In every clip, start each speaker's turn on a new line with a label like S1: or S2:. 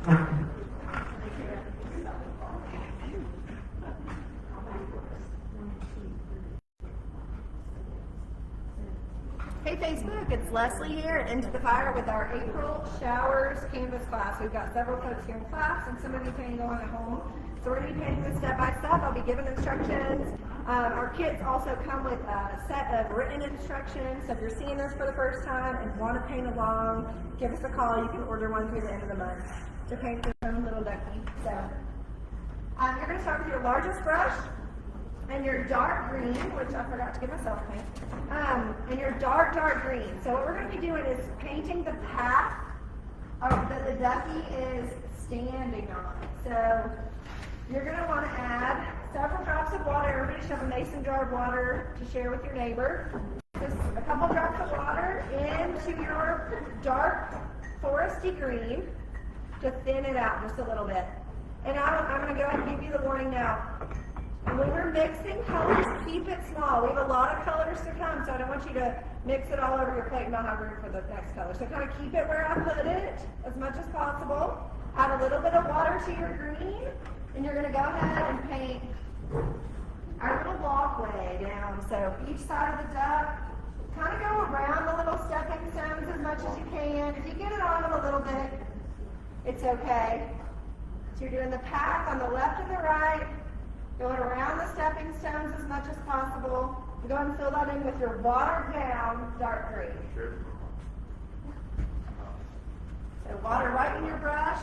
S1: Hey Facebook, it's Leslie here at Into the Fire with our April Showers Canvas class. We've got several folks here in class and some of you can go on at home. So we're going to be painting this step by step. I'll be giving instructions. Our kits also come with a set of written instructions. So if you're seeing this for the first time and want to paint along, give us a call. You can order one through the end of the month to paint your own little ducky. So you're going to start with your largest brush and your dark green, which I forgot to give myself paint, and your dark green. So what we're going to be doing is painting the path that the ducky is standing on. So you're going to want to add several drops of water. Everybody should have a mason jar of water to share with your neighbor. Just a couple drops of water into your dark foresty green to thin it out just a little bit. And I'm going to go ahead and give you the warning now. When we're mixing colors, keep it small. We have a lot of colors to come, so I don't want you to mix it all over your plate and not have room for the next color. So kind of keep it where I put it as much as possible. Add a little bit of water to your green, and you're going to go ahead and paint our little walkway down. So each side of the duck, kind of go around the little stepping stones as much as you can. If you get it on them a little bit, it's okay. So you're doing the path on the left and the right, going around the stepping stones as much as possible. Go ahead and fill that in with your watered down dark green. Sure. So water right in your brush,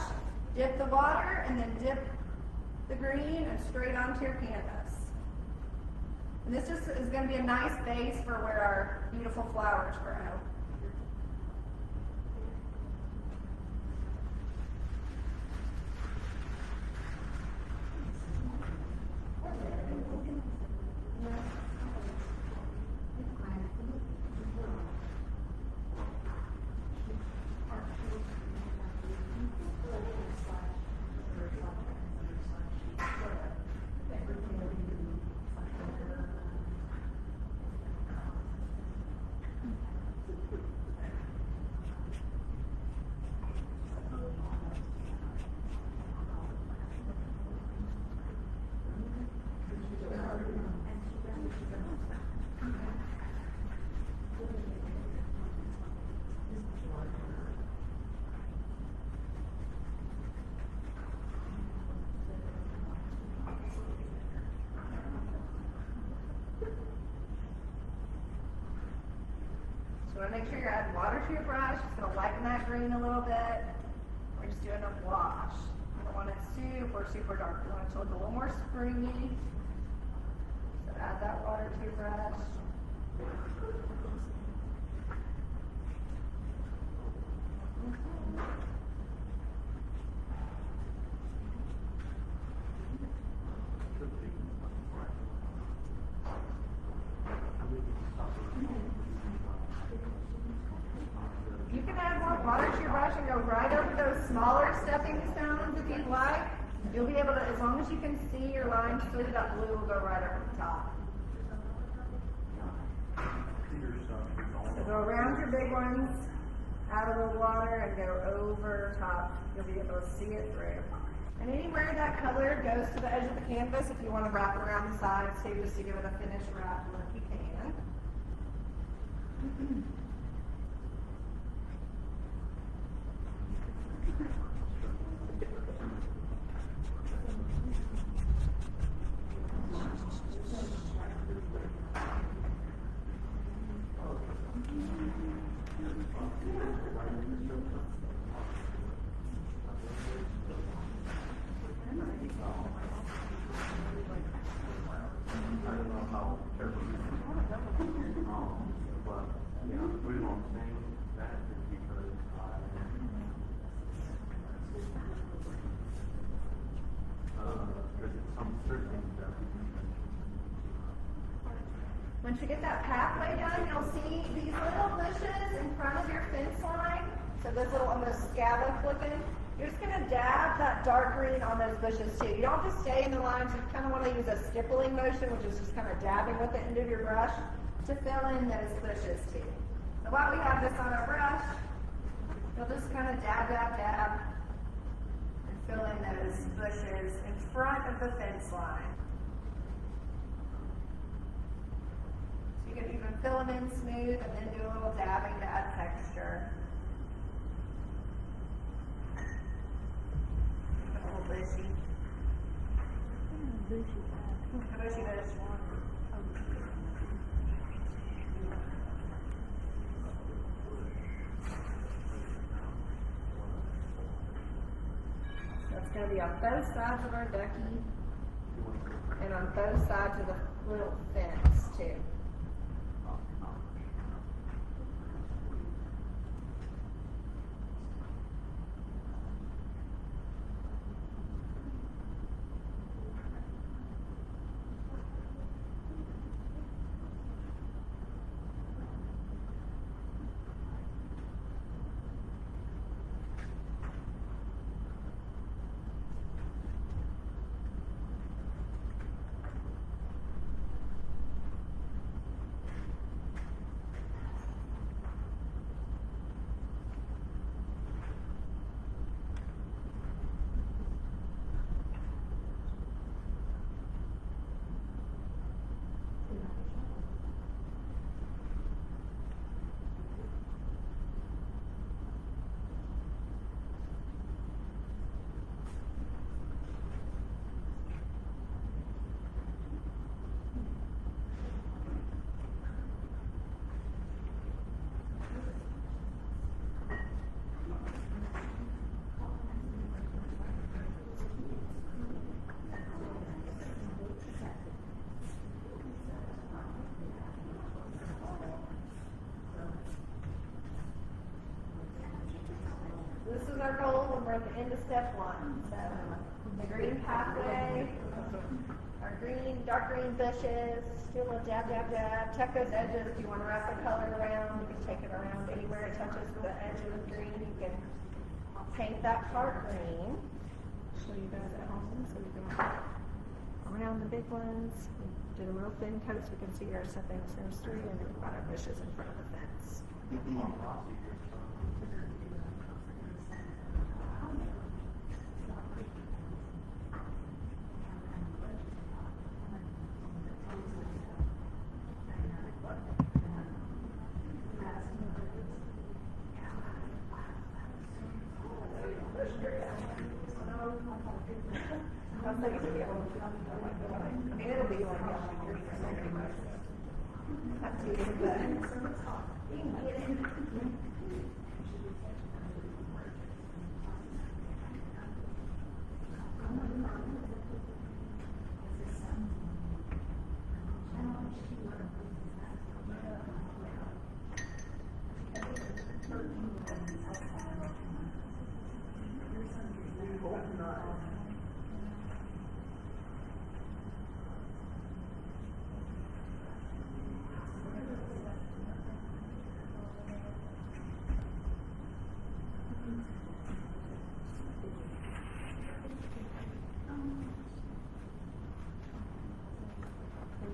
S1: dip the water, and then dip the green and straight onto your canvas. And this just is going to be a nice base for where our beautiful flowers grow. So make sure you're adding water to your brush. It's going to lighten that green a little bit. We're just doing a wash. You don't want it super dark. You want it to look a little more springy. So add that water to your brush. You can add more water to your brush and go right over those smaller stepping stones if you'd like. You'll be able to, as long as you can see your lines through, that blue will go right over the top. So go around your big ones, add a little water, and go over top. You'll be able to see it through. And anywhere that color goes to the edge of the canvas, if you want to wrap it around the sides too, just to give it a finished wrap look, you can. Once you get that pathway done, you'll see these little bushes in front of your fence line. So those little almost scallop looking. You're just going to dab that dark green on those bushes too. You don't have to stay in the lines. You kind of want to use a stippling motion, which is just kind of dabbing with the end of your brush to fill in those bushes too. So while we have this on our brush, you'll just kind of dab, dab, dab front of the fence line. So you can even fill them in smooth and then do a little dabbing to add texture. A little bushy. A bushy bush. It's going to be on both sides of our ducky and on both sides of the little fence too. This is our goal when we're at the end of step one. So the green pathway, our dark green bushes, do a little dab, dab, dab. Check those edges. If you want to wrap the color around, you can take it around anywhere it touches the edge of the green. You can paint that part green. Show you guys at home so we can around the big ones. We did a real thin coat so we can see our stepping stones through, and then we've got our bushes in front of the fence. I mean, it'll be like not too big, but you can get it.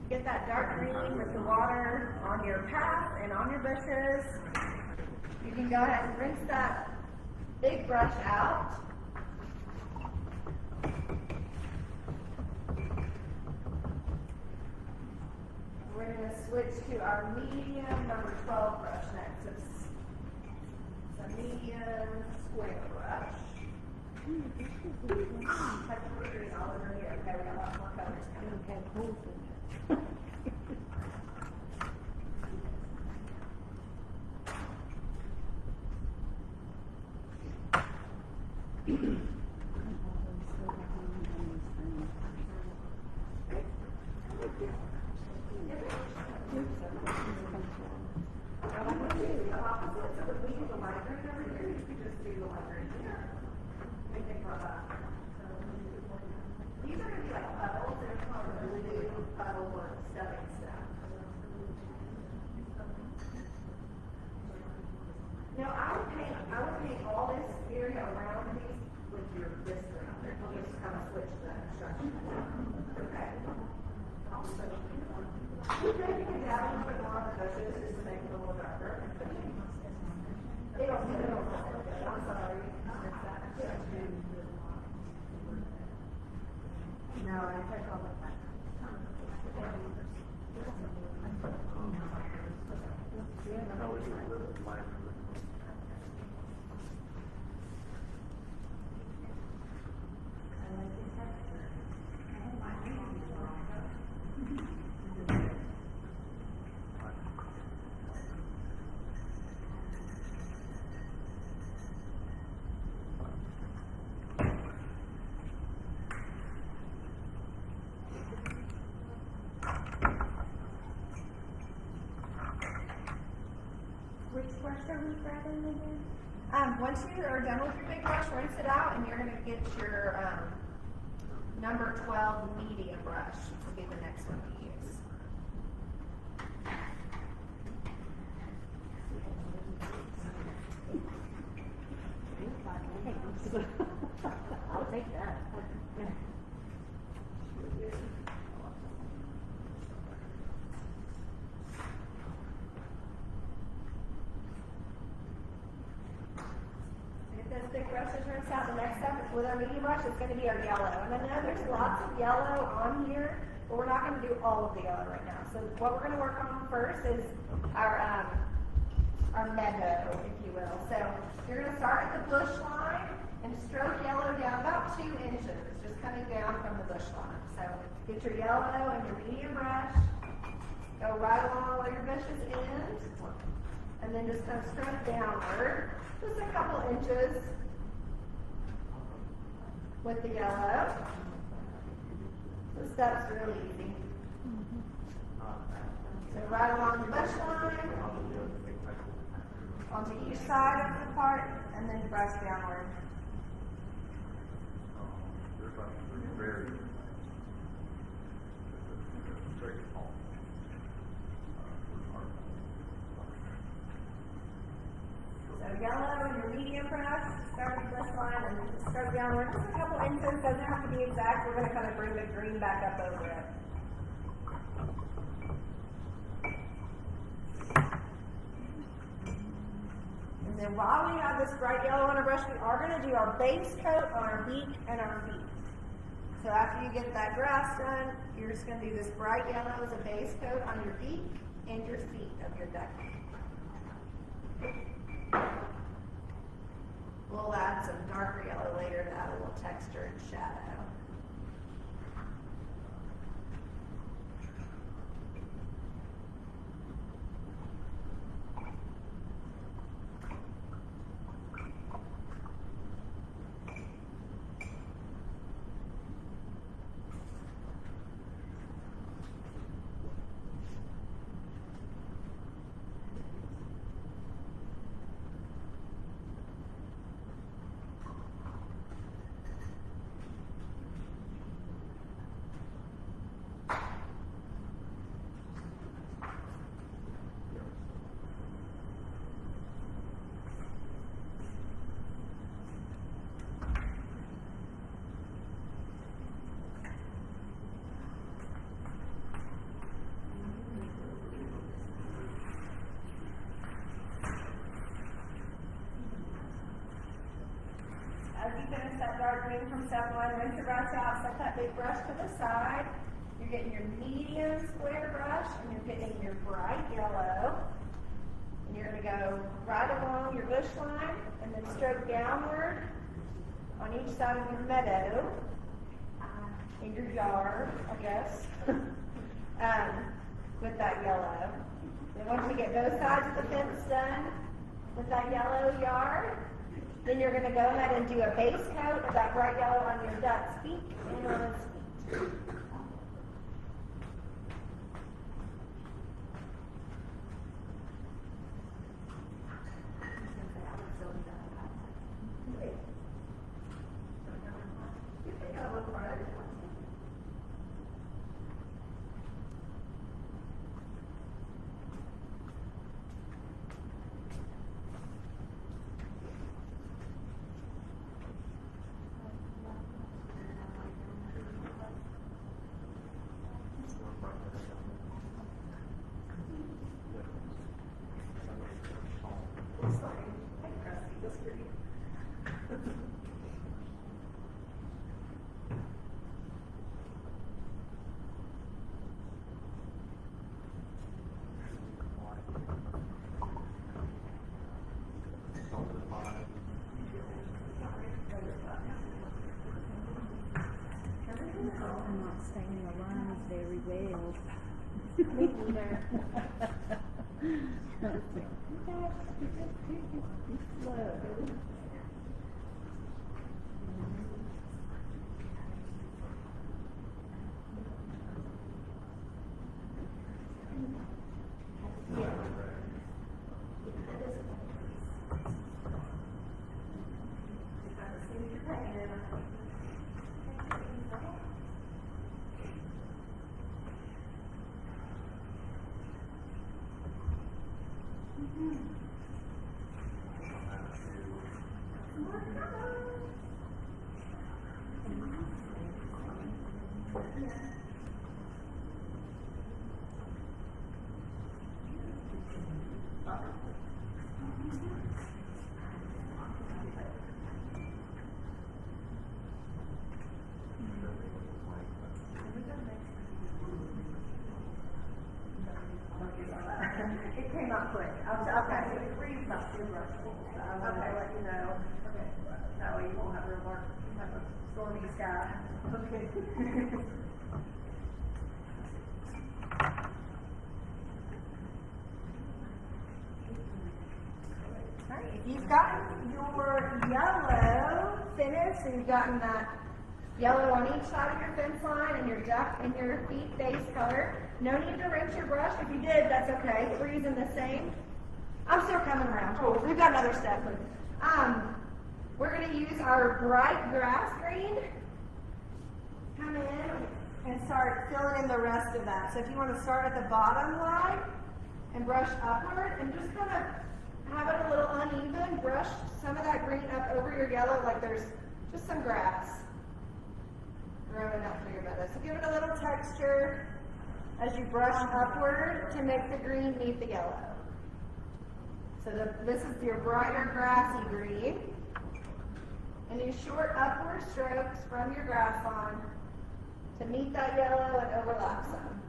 S1: Get that dark green with the water on your path and on your bushes. You can go ahead and rinse that big brush out. We're going to switch to our medium number 12 brush next. It's a medium square brush. Touch the green all over here. Okay, we got a lot more colors coming. These are going to be like puddles. They're called blue puddle or stuffing stuff. Now I would paint all this area around these with this green. I'll just kind of switch the instructions. Okay. You can dab and put more on the bushes just to make it a little darker. They don't I'm sorry.
S2: No, I took all of that.
S1: Which brush are we grabbing again? Once you are done with your big brush, rinse it out, and you're going to get your number 12 medium brush. Will be the next one to use.
S2: I'll take that.
S1: Get those big brushes rinsed out. The next step with our medium brush is going to be our yellow. And I know there's lots of yellow on here, but we're not going to do all of the yellow right now. So what we're going to work on first is our meadow, if you will. So you're going to start at the bush line and stroke yellow down about 2 inches, just coming down from the bush line. So get your yellow and your medium brush, go right along where your bushes end, and then just kind of stroke downward, just a couple inches with the yellow. The step's really easy. So right along the bush line, onto each side of the part, and then brush downward. So yellow and your medium brush, start with the bush line and stroke downward just a couple inches. Doesn't have to be exact. We're going to kind of bring the green back up over it. And then while we have this bright yellow on our brush, we are going to do our base coat on our beak and our feet. So after you get that grass done, you're just going to do this bright yellow as a base coat on your beak and your feet of your duck. We'll add some darker yellow later to add a little texture and shadow. As you finish that dark green from step one, rinse your brush out, set that big brush to the side. You're getting your medium square brush, and you're getting your bright yellow. And you're going to go right along your bush line, and then stroke downward on each side of your meadow, in your yard, I guess, with that yellow. Then once you get both sides of the fence done with that yellow yard, then you're going to go ahead and do a base coat of that bright yellow on your duck's beak and on its feet. You think I look right?
S3: understand the lines very well.
S1: Me neither.
S4: It came up quick. Okay, it reads not too rushful, so I wanted to let you know. Okay. That way you won't have a stormy sky. Okay.
S1: Alright, if you've gotten your yellow finished, so you've gotten that yellow on each side of your fence line and your duck and your feet base color, no need to rinse your brush. If you did, that's okay. We're using the same. I'm still coming around. Oh, we've got another step. We're going to use our bright grass green. Come in and start filling in the rest of that. So if you want to start at the bottom line and brush upward and just kind of have it a little uneven, brush some of that green up over your yellow like there's just some grass growing up through your meadow. So give it a little texture as you brush upward to make the green meet the yellow. So this is your brighter grassy green. And use short upward strokes from your grass line to meet that yellow and overlap some.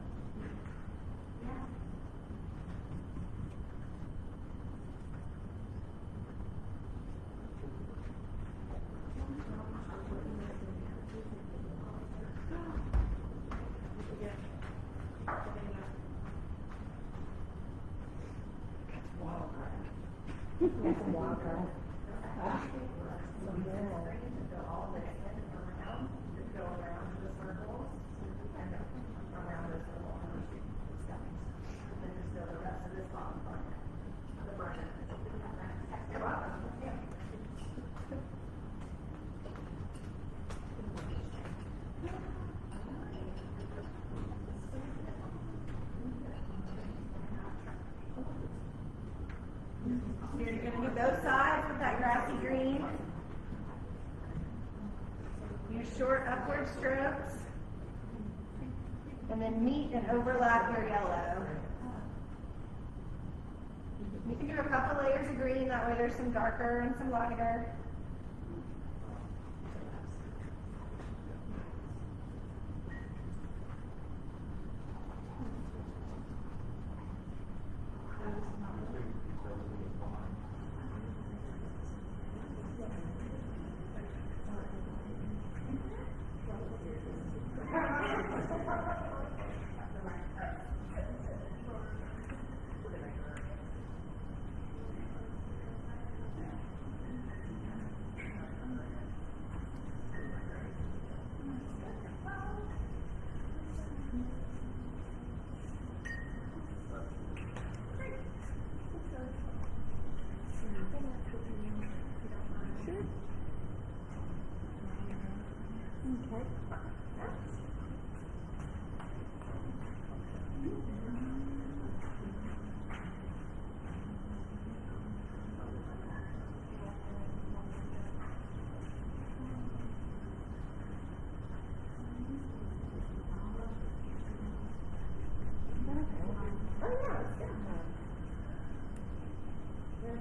S1: You're going to do both sides with that grassy green. Use short upward strokes. And then meet and overlap your yellow. You can do a couple layers of green, that way there's some darker and some lighter.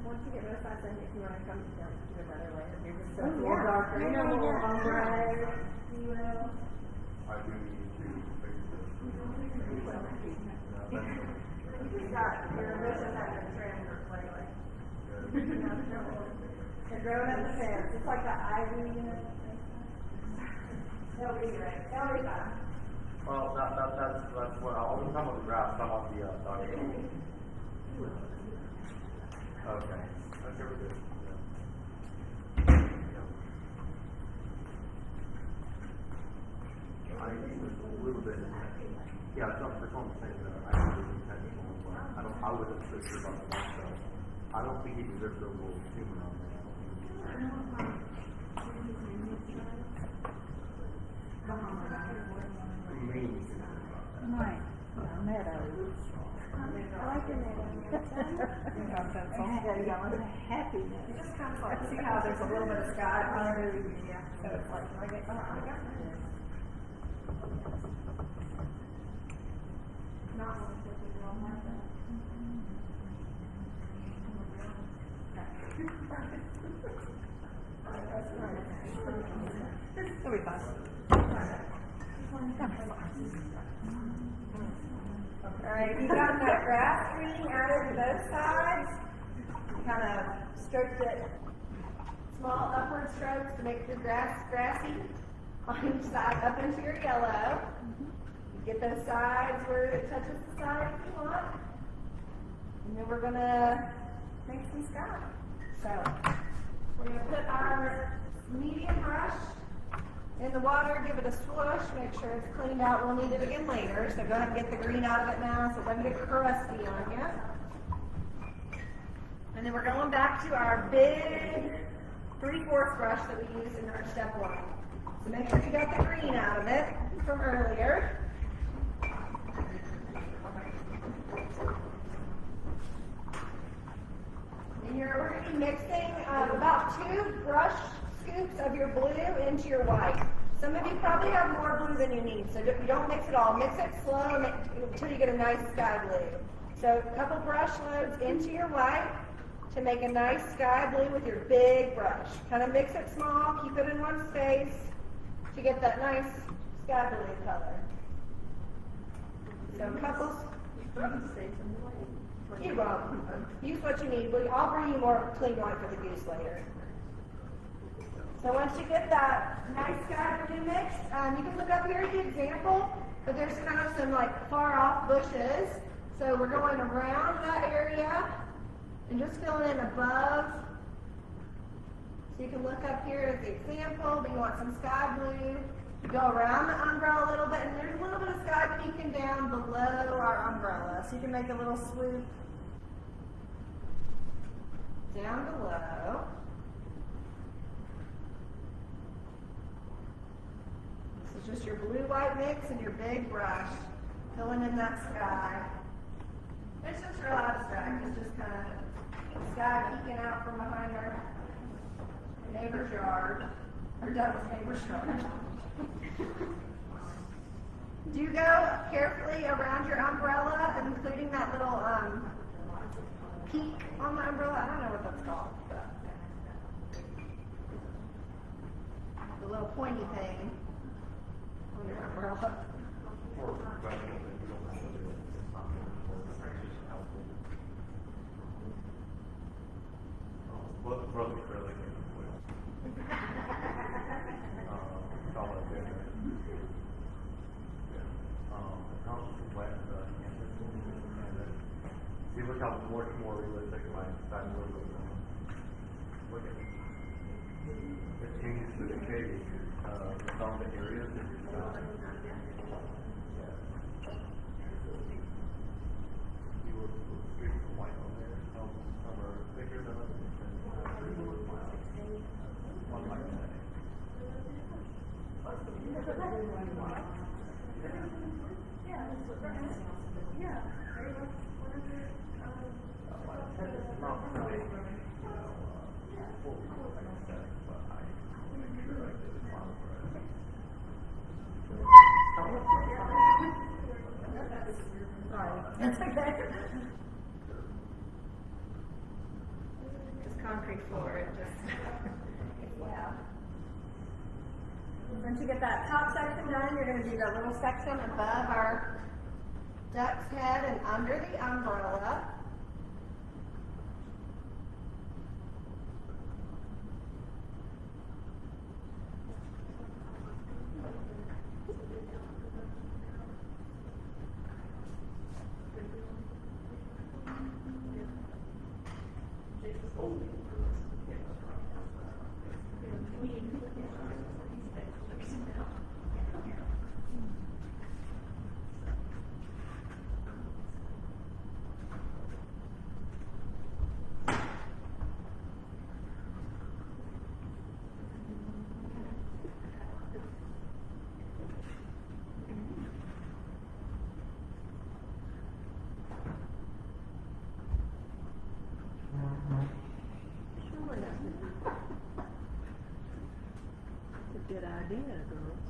S1: Once you get both sides in, if you want to come down to another layer, you're just a little darker. You know, a little ombre, you will.
S5: I do need to fix this.
S4: You just got your bushes have been trimmed lately. They're growing up the fence. It's like the ivy. They'll be right. They'll be fine.
S5: Well, that's what, I wasn't talking about the grass, I'm on the, okay. Okay, we're good. I think it's a little bit, yeah, it's not the thing that I think it's intentional, but I wouldn't say sure about the one stuff. I don't think he deserves a little humor on there. Mean.
S3: Right, yeah, meadows.
S2: I like the meadow.
S3: Happiness.
S1: It just kind of like, see how there's a little bit of sky under, yeah, so it's like, I got this. Not one of the wrong like that. It'll be fun. Alright, you got that grass green added to both sides. Kind of stroked it, small upward strokes to make the grass grassy on each side up into your yellow. Get those sides where it touches the side if you want. And then we're gonna make some sky. So, we're gonna put our medium brush in the water, give it a swoosh, make sure it's cleaned out. We'll need it again later, so go ahead and get the green out of it now so it doesn't get crusty on you. And then we're going back to our big 3/4 brush that we used in our step 1. So make sure you got the green out of it from earlier. And we're going to be mixing about 2 brush scoops of your blue into your white. Some of you probably have more blue than you need, so you don't mix it all. Mix it slow until you get a nice sky blue. So a couple brush loads into your white to make a nice sky blue with your big brush. Kind of mix it small, keep it in one space to get that nice sky blue color. So couples. You won't. Use what you need. I'll bring you more clean white for the goose later. So once you get that nice sky blue mix, you can look up here at the example, but there's kind of some like far off bushes. So we're going around that area and just filling in above. So you can look up here at the example, but you want some sky blue. You go around the umbrella a little bit, and there's a little bit of sky peeking down below our umbrella. So you can make a little swoop down below. This is just your blue-white mix and your big brush filling in that sky. It's just real abstract. It's just kind of sky peeking out from behind our neighbor's yard, or Doug's neighbor's yard. Do go carefully around your umbrella, including that little peak on the umbrella. I don't know what that's called, but the little pointy thing on your umbrella.
S5: Brother's really good. All that there. House is flat, and you look how much more realistic my side looks. Look at it. It changes to the shade, some of the areas that you're you look streak of white on there. Some are thicker than others. One like that.
S1: That's okay. Just concrete floor, it just, yeah. Once you get that top section done, you're going to do that little section above our duck's head and under the umbrella.
S3: good idea, girls.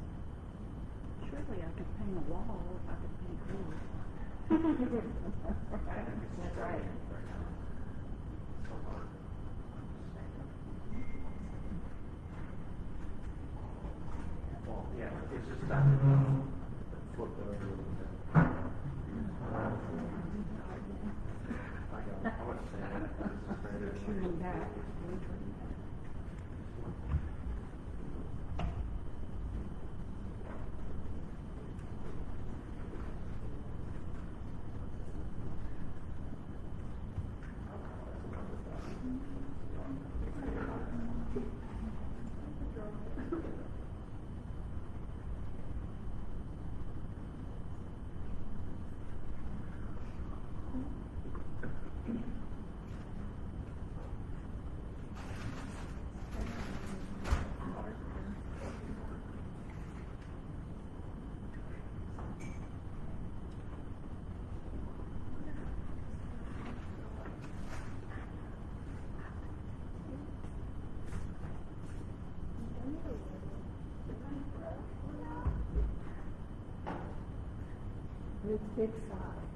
S3: Surely I could paint a wall if I could paint girls.
S1: That's right.
S5: So hard. Well, yeah, it's just that, flip it over a little bit. I wouldn't say that, it's just very.
S3: Turning back. It's big size.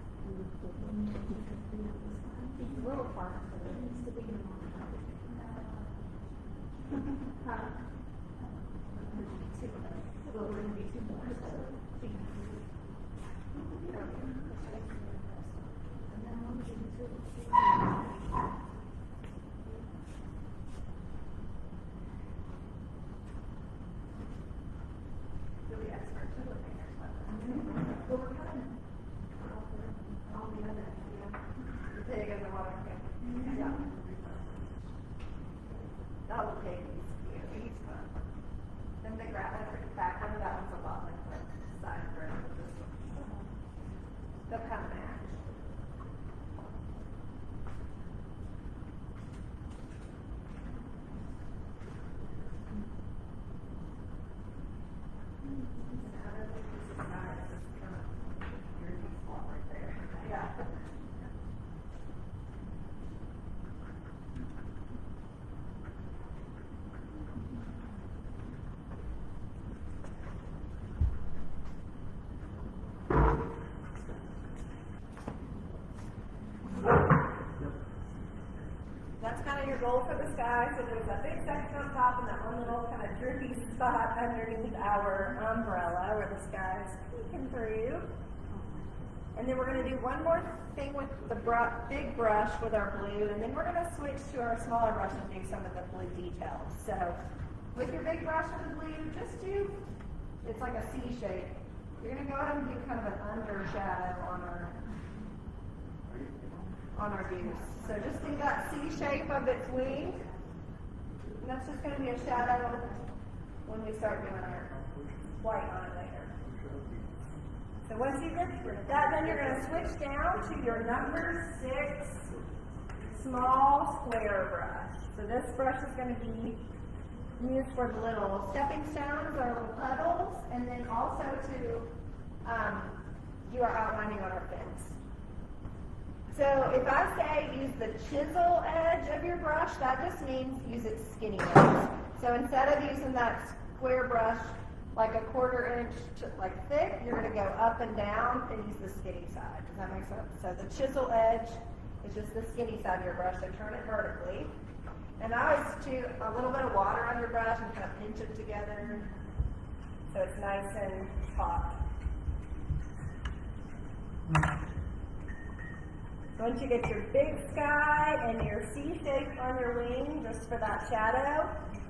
S3: These little parts of it needs to be well, we're gonna be two more, so.
S1: Really expert to the fingers, but. Well, we're cutting all the other, the pig and the water pig. Yeah. That little pig, he's fun. Then the back one, that one's a lot like the side road of this one. They'll kind of match. Yeah. That's kind of your goal for the sky. So there's that big section on top and that one little kind of droopy spot underneath our umbrella where the sky is peeking through. And then we're going to do one more thing with the big brush with our blue, and then we're going to switch to our smaller brush and do some of the blue details. So with your big brush with the blue, just do, it's like a C shape. You're going to go ahead and do kind of an under shadow on our goose. So just do that C shape of its wing. And that's just going to be a shadow when we start doing our white on it later. So once you get that done, you're going to switch down to your number 6 small square brush. So this brush is going to be used for the little stepping stones or little puddles, and then also to do our outlining on our fins. So if I say use the chisel edge of your brush, that just means use its skinny edge. So instead of using that square brush like a 1/4 inch like thick, you're going to go up and down and use the skinny side. Does that make sense? So the chisel edge is just the skinny side of your brush, so turn it vertically. And I always do a little bit of water on your brush and kind of pinch it together so it's nice and taut. Once you get your big sky and your C shape on your wing, just for that shadow,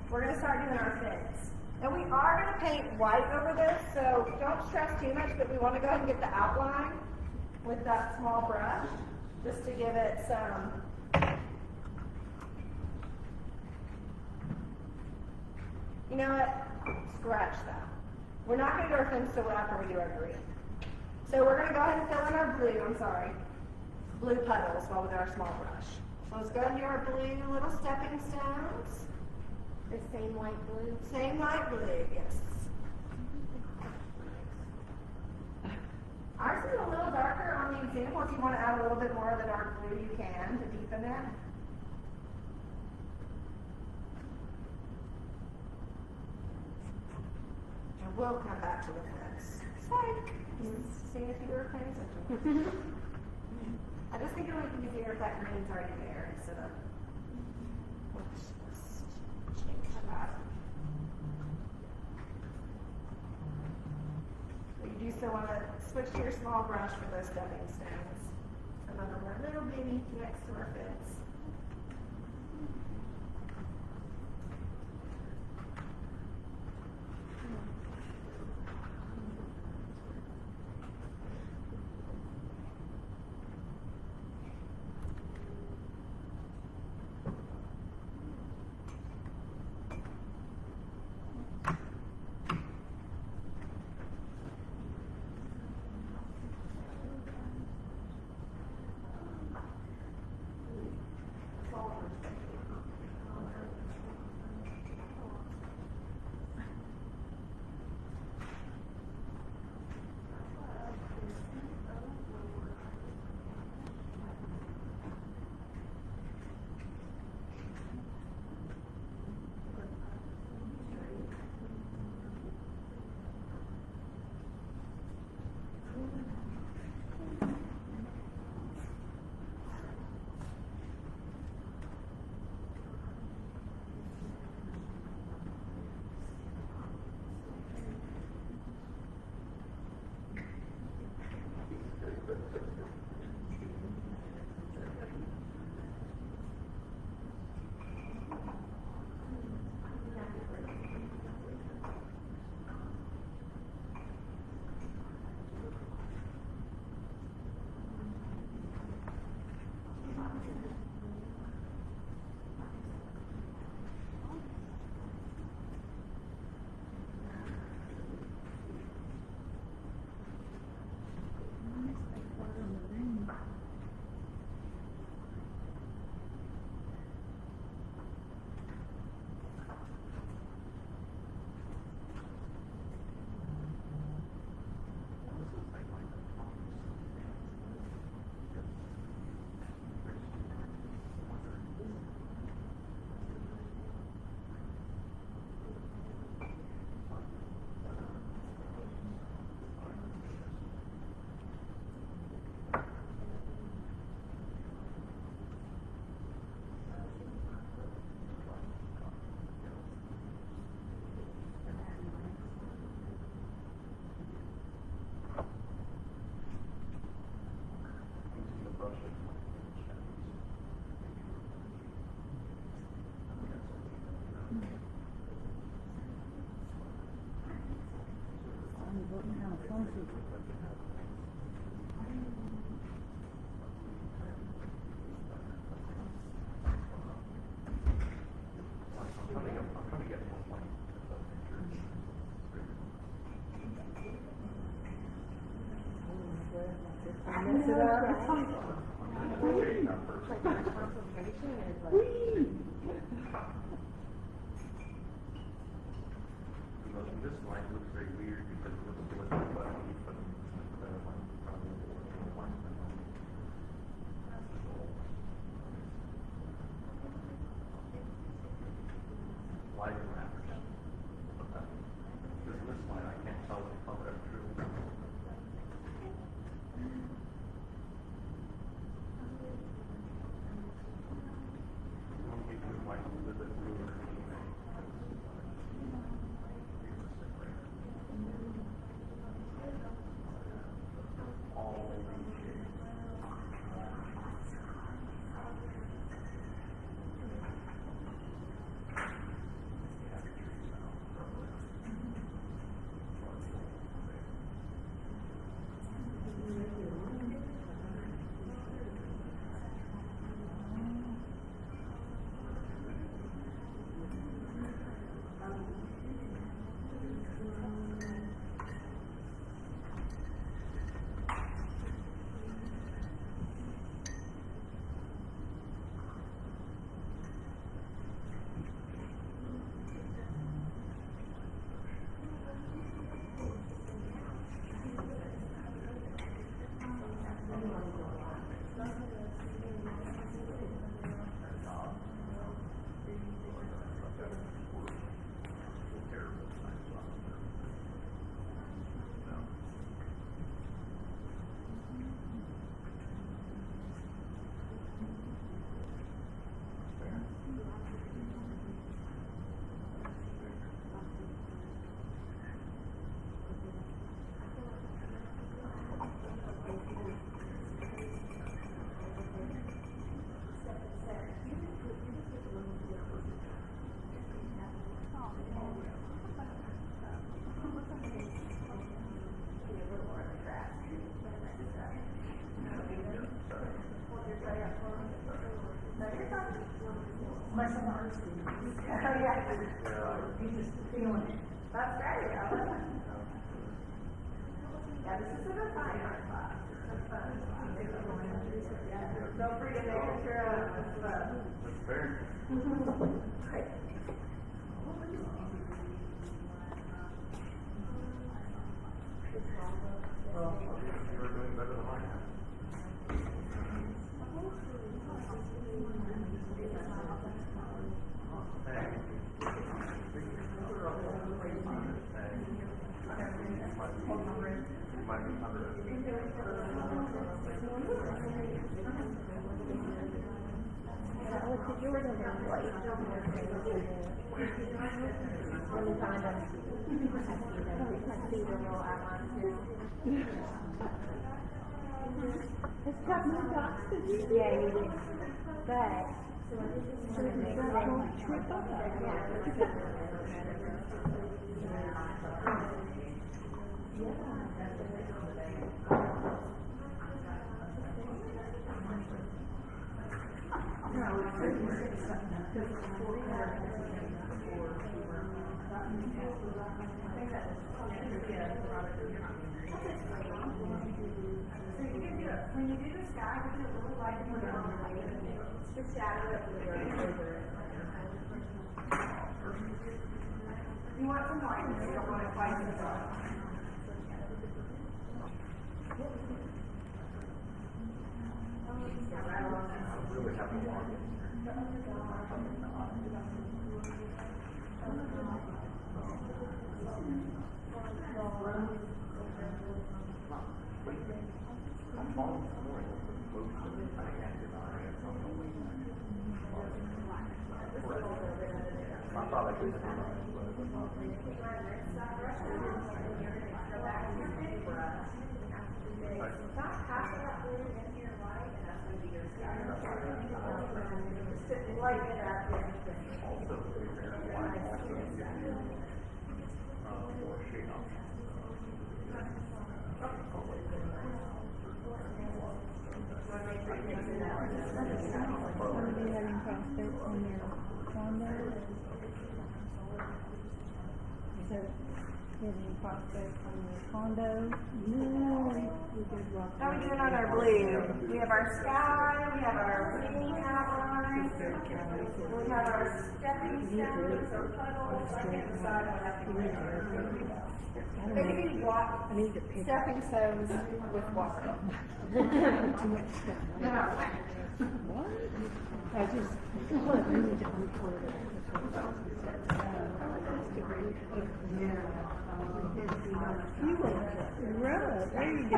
S1: we're going to start doing our fins. And we are going to paint white over this, so don't stress too much, but we want to go ahead and get the outline with that small brush, just to give it some you know what? Scratch that. We're not going to do our fins till after we do our green. So we're going to go ahead and fill in our blue puddles while with our small brush. So let's go ahead and do our blue little stepping stones.
S2: The same light blue.
S1: Same light blue, yes. Ours is a little darker on the example. If you want to add a little bit more of the dark blue, you can to deepen it. we'll come back to the fence. Psych. See if you were paying attention. I just think it would be easier if that green's already there instead of. Let's just change that. But you do still want to switch to your small brush for those stepping stones. Another one, little bitty next to our fence.
S4: Mess it up.
S2: Like my consultation is like.
S5: This line looks very weird because it looks like a button, but the line probably why is it African? This line, I can't tell if that's true.
S4: right?
S5: Yeah.
S4: You're just feeling it. That's great, I love it. Yeah, this is a fine art class. It's fun. Yeah, don't forget to make sure it's fun.
S5: That's fair.
S4: Great.
S5: Well, you're doing better than I am.
S3: It's got more dots than you.
S2: Yeah, you did. But.
S3: Trip up.
S4: When you do the sky, we can really like put it on the way. Just shadow it with your over it. You want some light, you don't want it quite so dark.
S5: Really happy to walk in. I'm falling this morning with the motion. I can't deny it. I thought I could deny
S4: Light it up.
S5: also why I can't give you more shade options.
S3: Are you having prospects on your condo? Is there having prospects on your condo? No, we did rock.
S1: How are we doing on our blue? We have our sky, we have our wing outline, we have our stepping stones or puddles. I can't decide what I think. Maybe walk, stepping stones with water.
S3: What? I just, what, we need to record it. You were, right, there you go.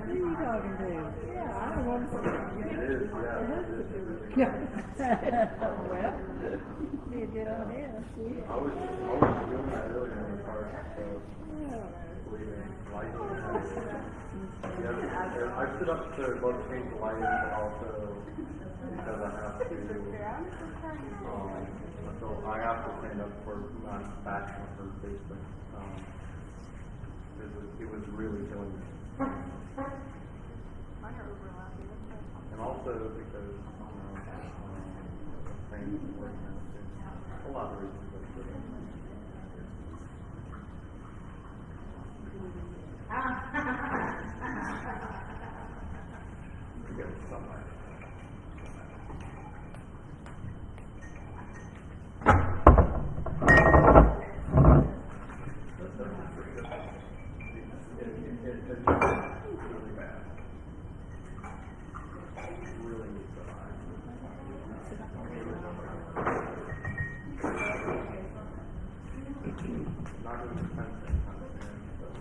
S3: Who are you talking to? Yeah, I don't want to.
S5: It is,
S3: Well, be a good idea.
S5: I was doing that earlier in the park, I stood up to both change the lighting, but also because I have to, so I have to stand up for my back for basically, it was really killing me. And also because, things working out too. A lot of reasons.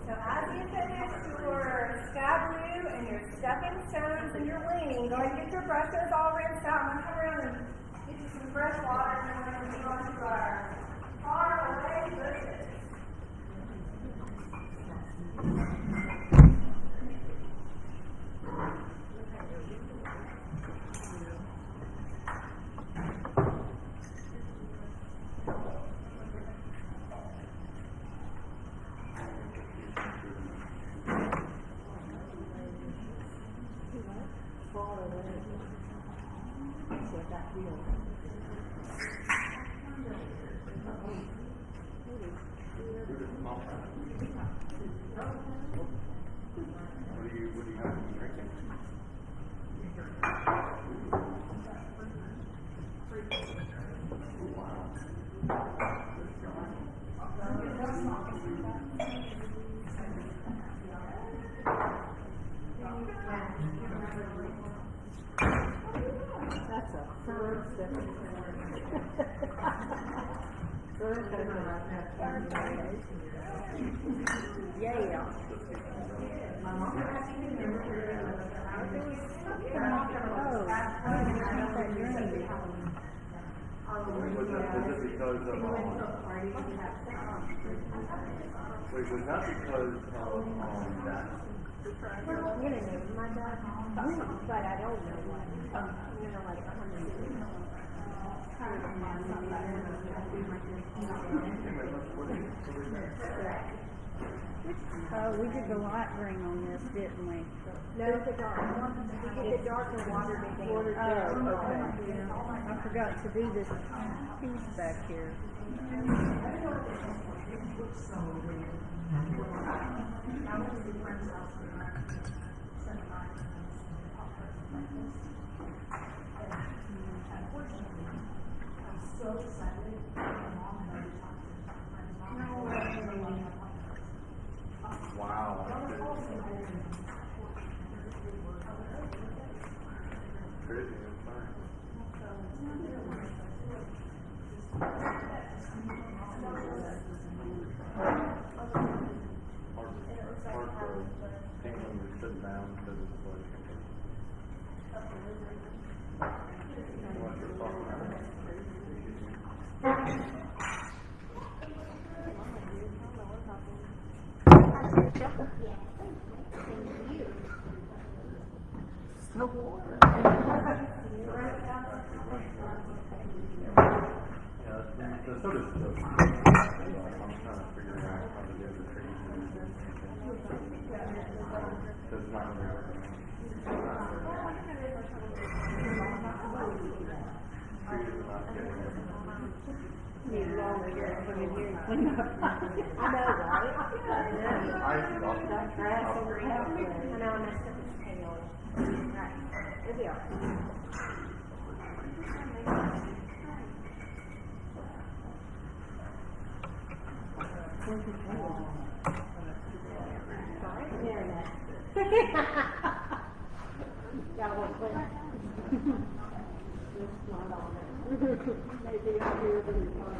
S1: So as you finish your sky blue and your stepping stones and your wing, go ahead and get your brushes all rinsed out. I'm going to come around and get you some fresh water and then we're going to move on to our far away bushes.
S5: What do you have to be drinking?
S3: That's a first. First, yeah.
S5: Was it because of, wait, was that because of, that?
S2: My dad, but I don't know what.
S3: We did the light green on this, didn't we?
S2: No, the dark one. We did the darker water before.
S3: Oh, okay. I forgot to do this piece back here.
S5: Wow. Crazy, I'm sorry. Hard to think when you're sitting down because it's like. What you're talking about.
S3: No water.
S5: Yeah, the soda's still. I'm trying to figure out how to do the trees. It's not really working. Trees are not getting it.
S3: Need longer here, come in here and clean up.
S2: I know, right?
S5: I lost
S2: That grass over here. I know, I messed up his tail. Right. Here we are. Got one foot. Maybe I'm here, but it's not.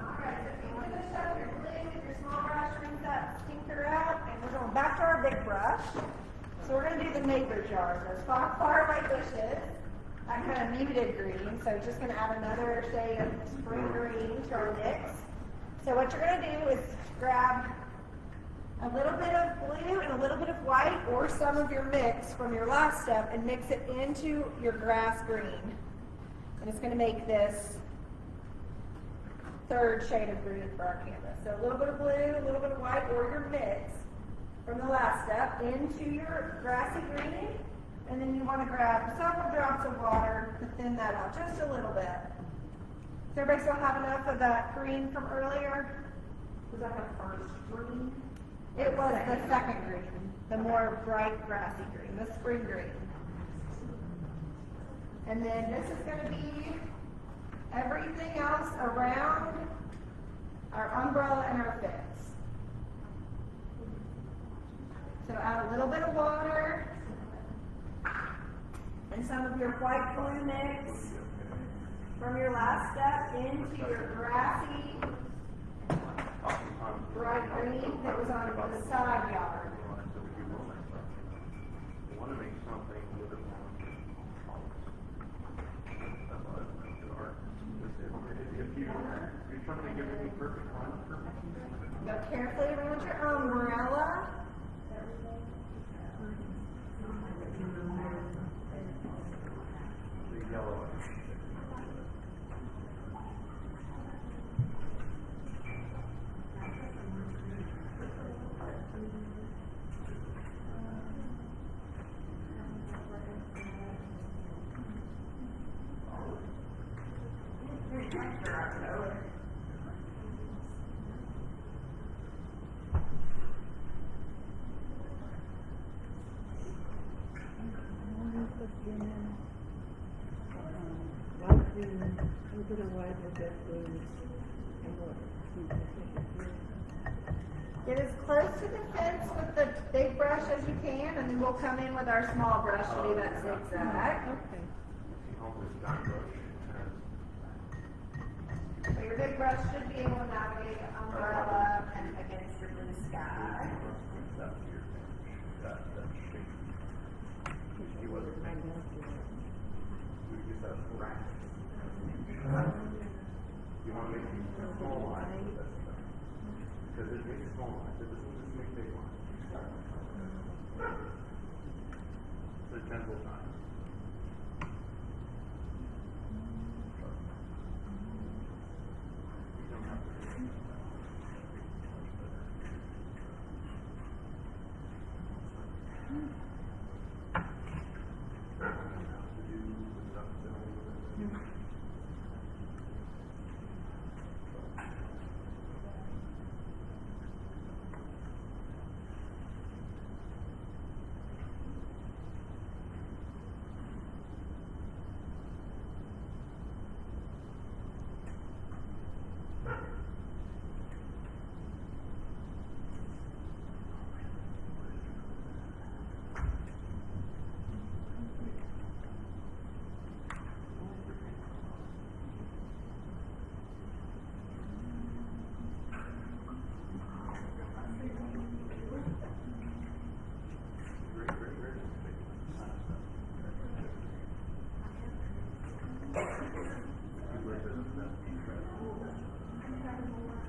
S1: Alright, so if you finish up your blue with your small brush, rinse that stinker out, and we're going back to our big brush. So we're going to do the neighbor jars. There's far away bushes. I kind of muted green, so just going to add another shade of spring green to our mix. So what you're going to do is grab a little bit of blue and a little bit of white, or some of your mix from your last step, and mix it into your grass green. And it's going to make this third shade of green for our canvas. So a little bit of blue, a little bit of white, or your mix from the last step into your grassy green. And then you want to grab several drops of water to thin that out just a little bit. Does everybody still have enough of that green from earlier? Was that the first green? It was the second green, the more bright grassy green, the spring green. And then this is going to be everything else around our umbrella and our fence. So add a little bit of water and some of your white blue mix from your last step into your grassy bright green that was on the side yard.
S5: I want to make something a little bit more. If you're trying to give me perfect line, perfect.
S1: Go carefully around your umbrella.
S5: The yellow.
S3: We're gonna wait with that food and what people think it's good.
S1: Get as close to the fence with the big brush as you can, and then we'll come in with our small brush to do that zigzag.
S3: Okay.
S5: Home is done,
S1: So your big brush should be able to navigate the umbrella and against your blue sky.
S5: That's your thing. That shape. He wasn't thinking. We get that rack. You want to make small lines with this stuff. Because it makes small lines. It doesn't just make big lines. So gentle time. You don't have to.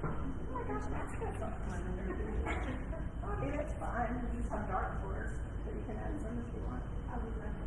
S1: Oh my gosh, that's got something okay, that's fine. We just have dark borders, but you can add some if you want. I would recommend.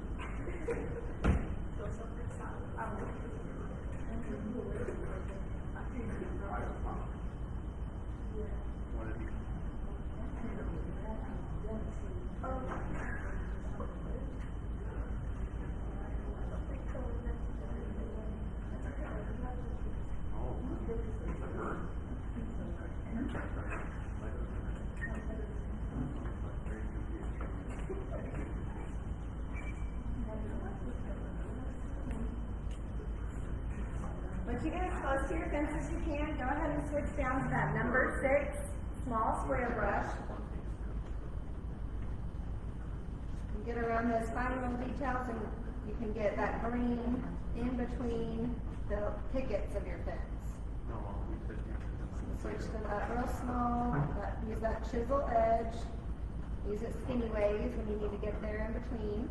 S1: Once you get as close to your fence as you can, go ahead and switch down to that number 6 small square brush. You get around those fine little details and you can get that green in between the pickets of your fence. Switch to that real small, use that chisel edge, use it skinny ways when you need to get there in between.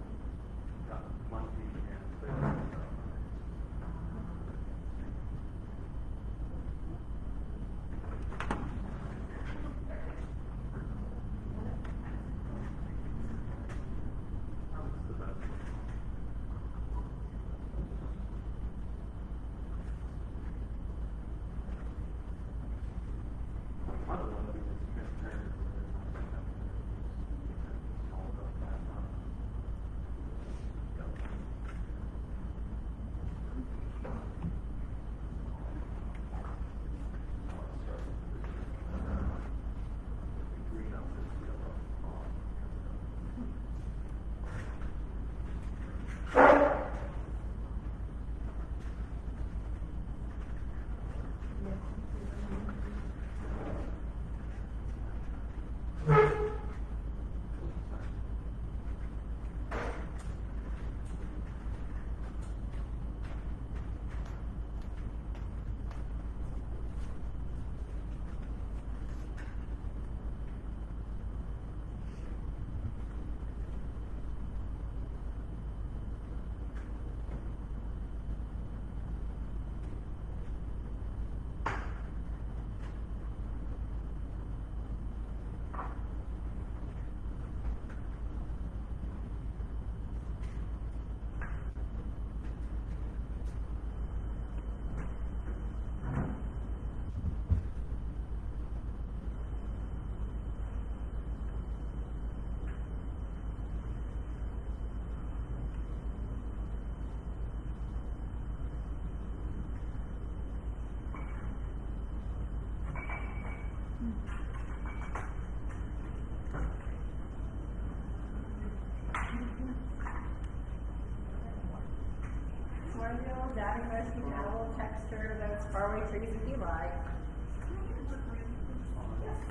S1: just adding those, you can add a little texture to those faraway trees if you like.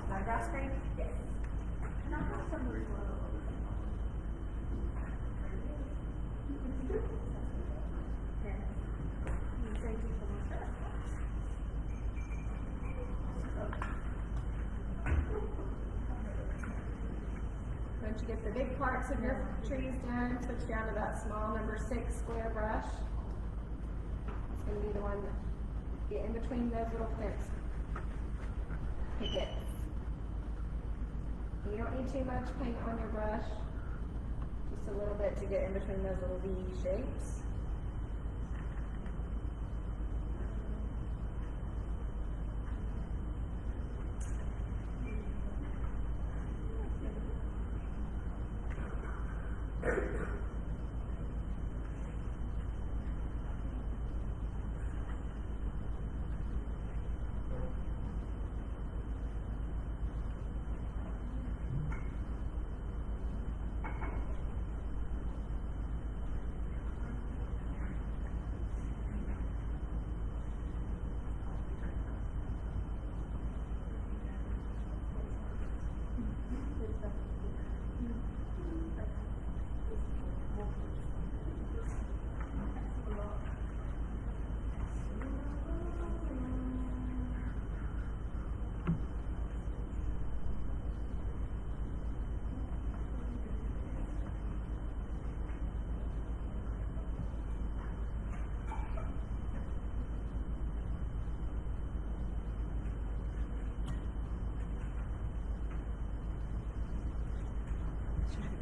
S1: My grass screen? Yes. Once you get the big parts of your trees done, switch down to that small number 6 square brush. It's going to be the one that get in between those little fence pickets. You don't need too much paint on your brush, just a little bit to get in between those little V shapes.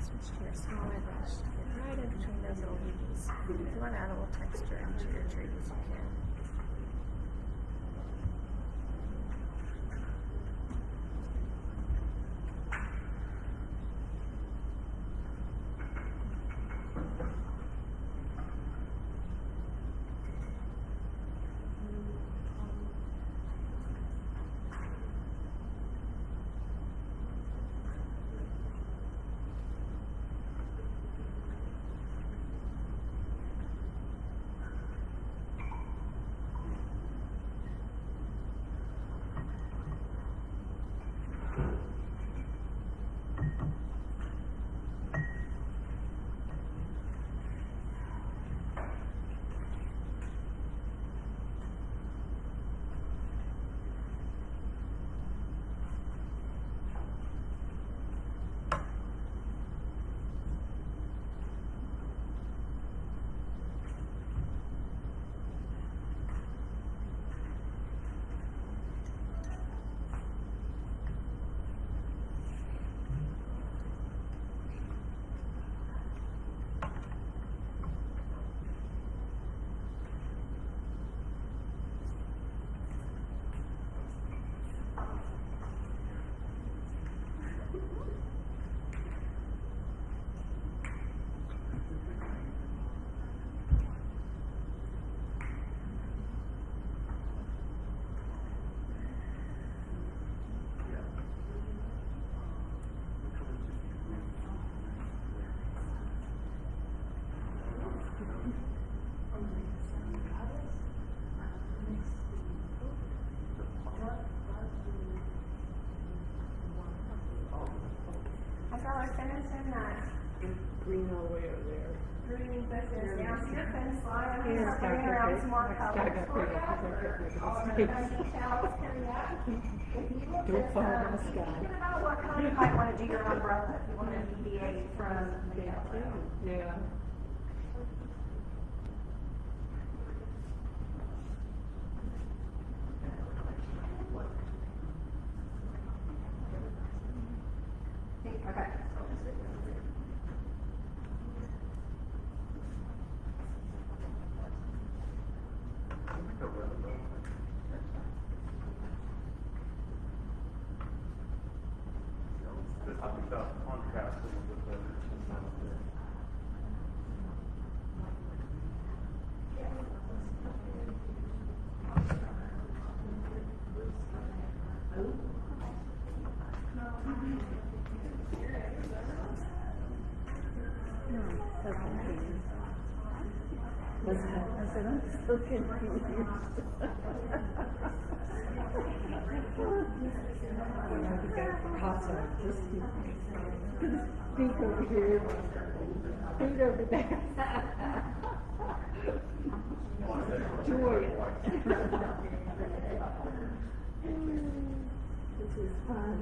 S1: Switch to your smaller brush, get right in between those little V's. If you want to add a little texture into your trees, you can. Finishing that
S3: Green all the way over there.
S1: green bushes down to your fence line. I'm
S3: Here's
S1: gonna start bringing
S3: Dr.
S1: around
S3: Pitt.
S1: some more
S3: That's
S1: colors
S3: Dr.
S1: for
S3: Pitt. That's
S1: you.
S3: Dr.
S1: All the
S3: Pitt.
S1: kind of details coming up. If you look
S3: Don't
S1: at,
S3: fall in the sky.
S1: thinking about what color you might want to do your umbrella, if you want to deviate from the yellow.
S3: Yeah.
S1: Okay.
S5: I think that contrast is a bit better.
S3: No, that's okay. I said, I'm so confused. I have to go for hot dog, just feet over here, feet over there. Joy. This is fun.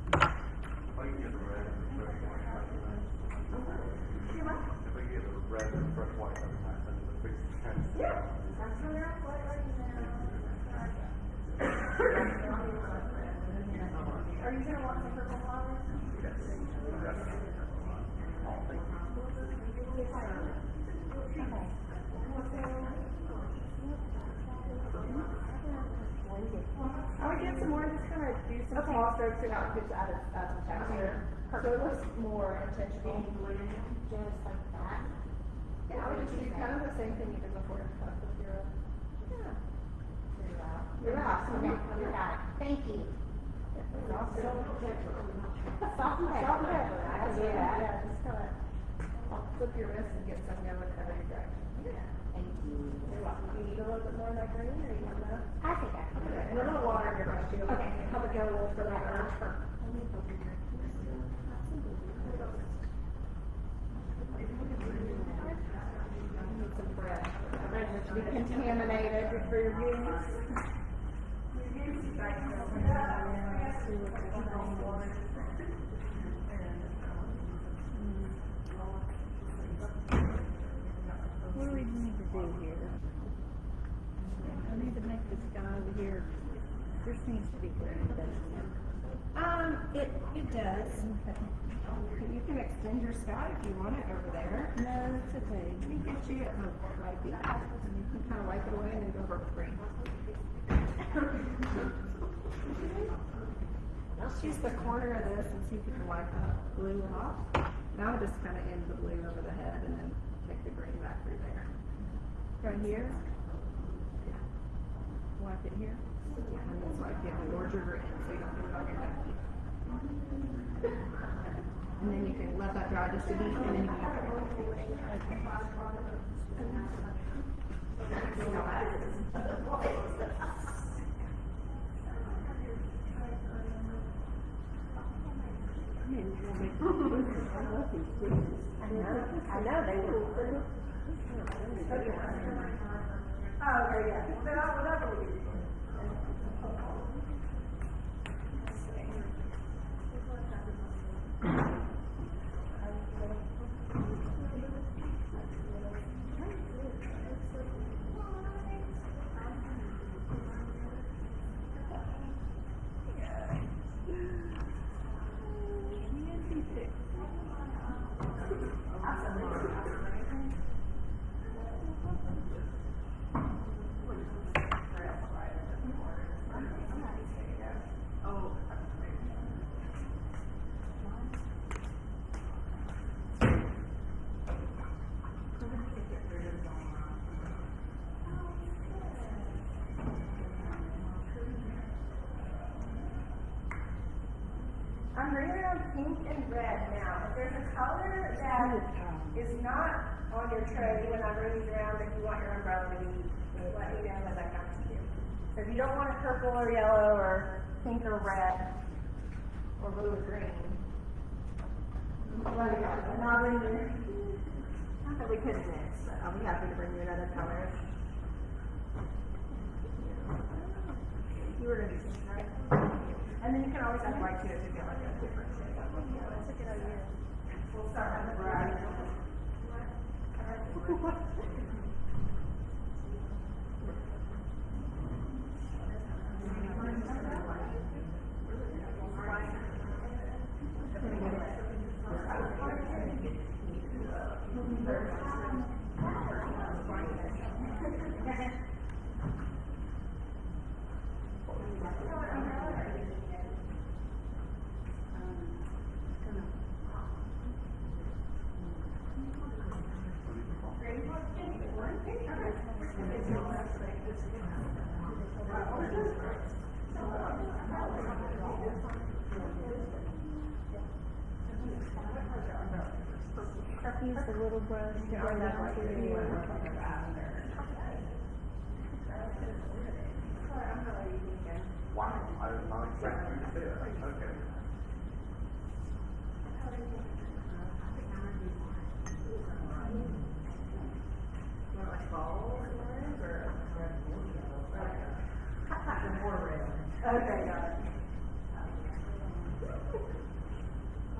S5: If I can get a red and fresh white, if I can get a red and fresh white every time, then it's a big chance.
S4: Yeah, that's what they're like right now. Are you gonna want some purple flowers?
S5: Yes. Oh, thank you.
S1: I would get some more, just kind of do some small strokes so now it gets add some texture. So it looks more intentional.
S2: Just like that.
S1: Yeah, I would just do kind of the same thing you did before, except with your, yeah. Your wraps.
S2: Okay, you got it. Thank you.
S1: Salt and pepper.
S2: Salt and pepper.
S1: I can do that. Yeah, just kind of flip your wrist and get some going every direction. Yeah.
S2: Thank you.
S1: You're welcome. You need a little bit more of that green, or you want that?
S2: I think I can do
S1: Okay,
S2: it.
S1: and a little water in your brush too.
S2: Okay.
S1: Help it go a little further down. Need some bread. Bread should be contaminated for your use.
S3: What do we need to do here? I need to make this guy over here, this needs to be green, doesn't it?
S1: It does. You can extend your sky if you want it over there.
S3: No, it's okay.
S1: Let me get you a wipey. And you can kind of wipe it away and then go over with green. Let's use the corner of this and see if you can wipe that blue off. Now I'll just kind of end the blue over the head and then take the green back through there.
S3: Right here? Wipe it here?
S1: Yeah, and that's why you have to gorge your green so you don't put it on your neck. And then you can let that dry just a bit and then you can have it. Okay. See how that is.
S3: Man, you're gonna make I love these things.
S1: I know, they were.
S4: Oh, okay, yeah. So that's what we do. I'm bringing around pink and red now. If there's a color that is not on your tray when I bring these around, if you want your umbrella to be, let me know as I come to you. So if you don't want a purple or yellow or pink or red or blue or green, let me know. And I'll bring you, not that we couldn't mix, but I'll be happy to bring you another color. You were gonna do pink, right? And then you can always add white to it to get like a different shade. That's a good idea. We'll start with the red.
S3: Use the little brush to go down through the
S5: Wow, I did not expect you to say that. Okay.
S4: Okay, got it.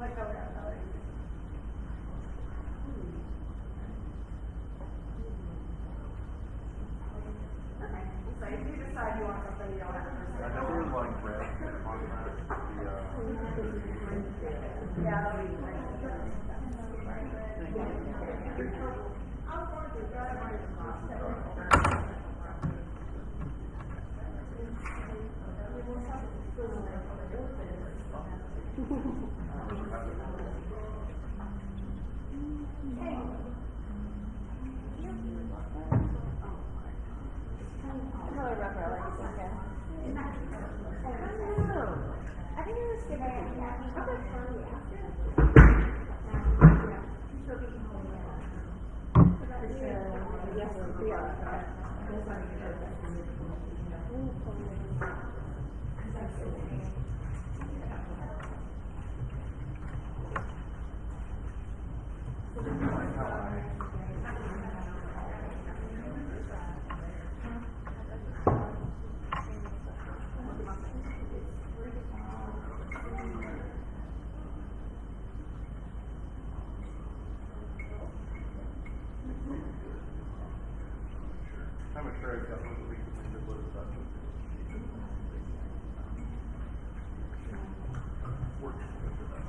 S4: Like, okay, sorry. Okay, so if you decide you want something, you don't have to.
S5: I know there was like red on that,
S4: Yeah, that'll be great.
S2: Really rough early, I think it was good.
S5: I'm sure I've got one week to live with that. Works with that.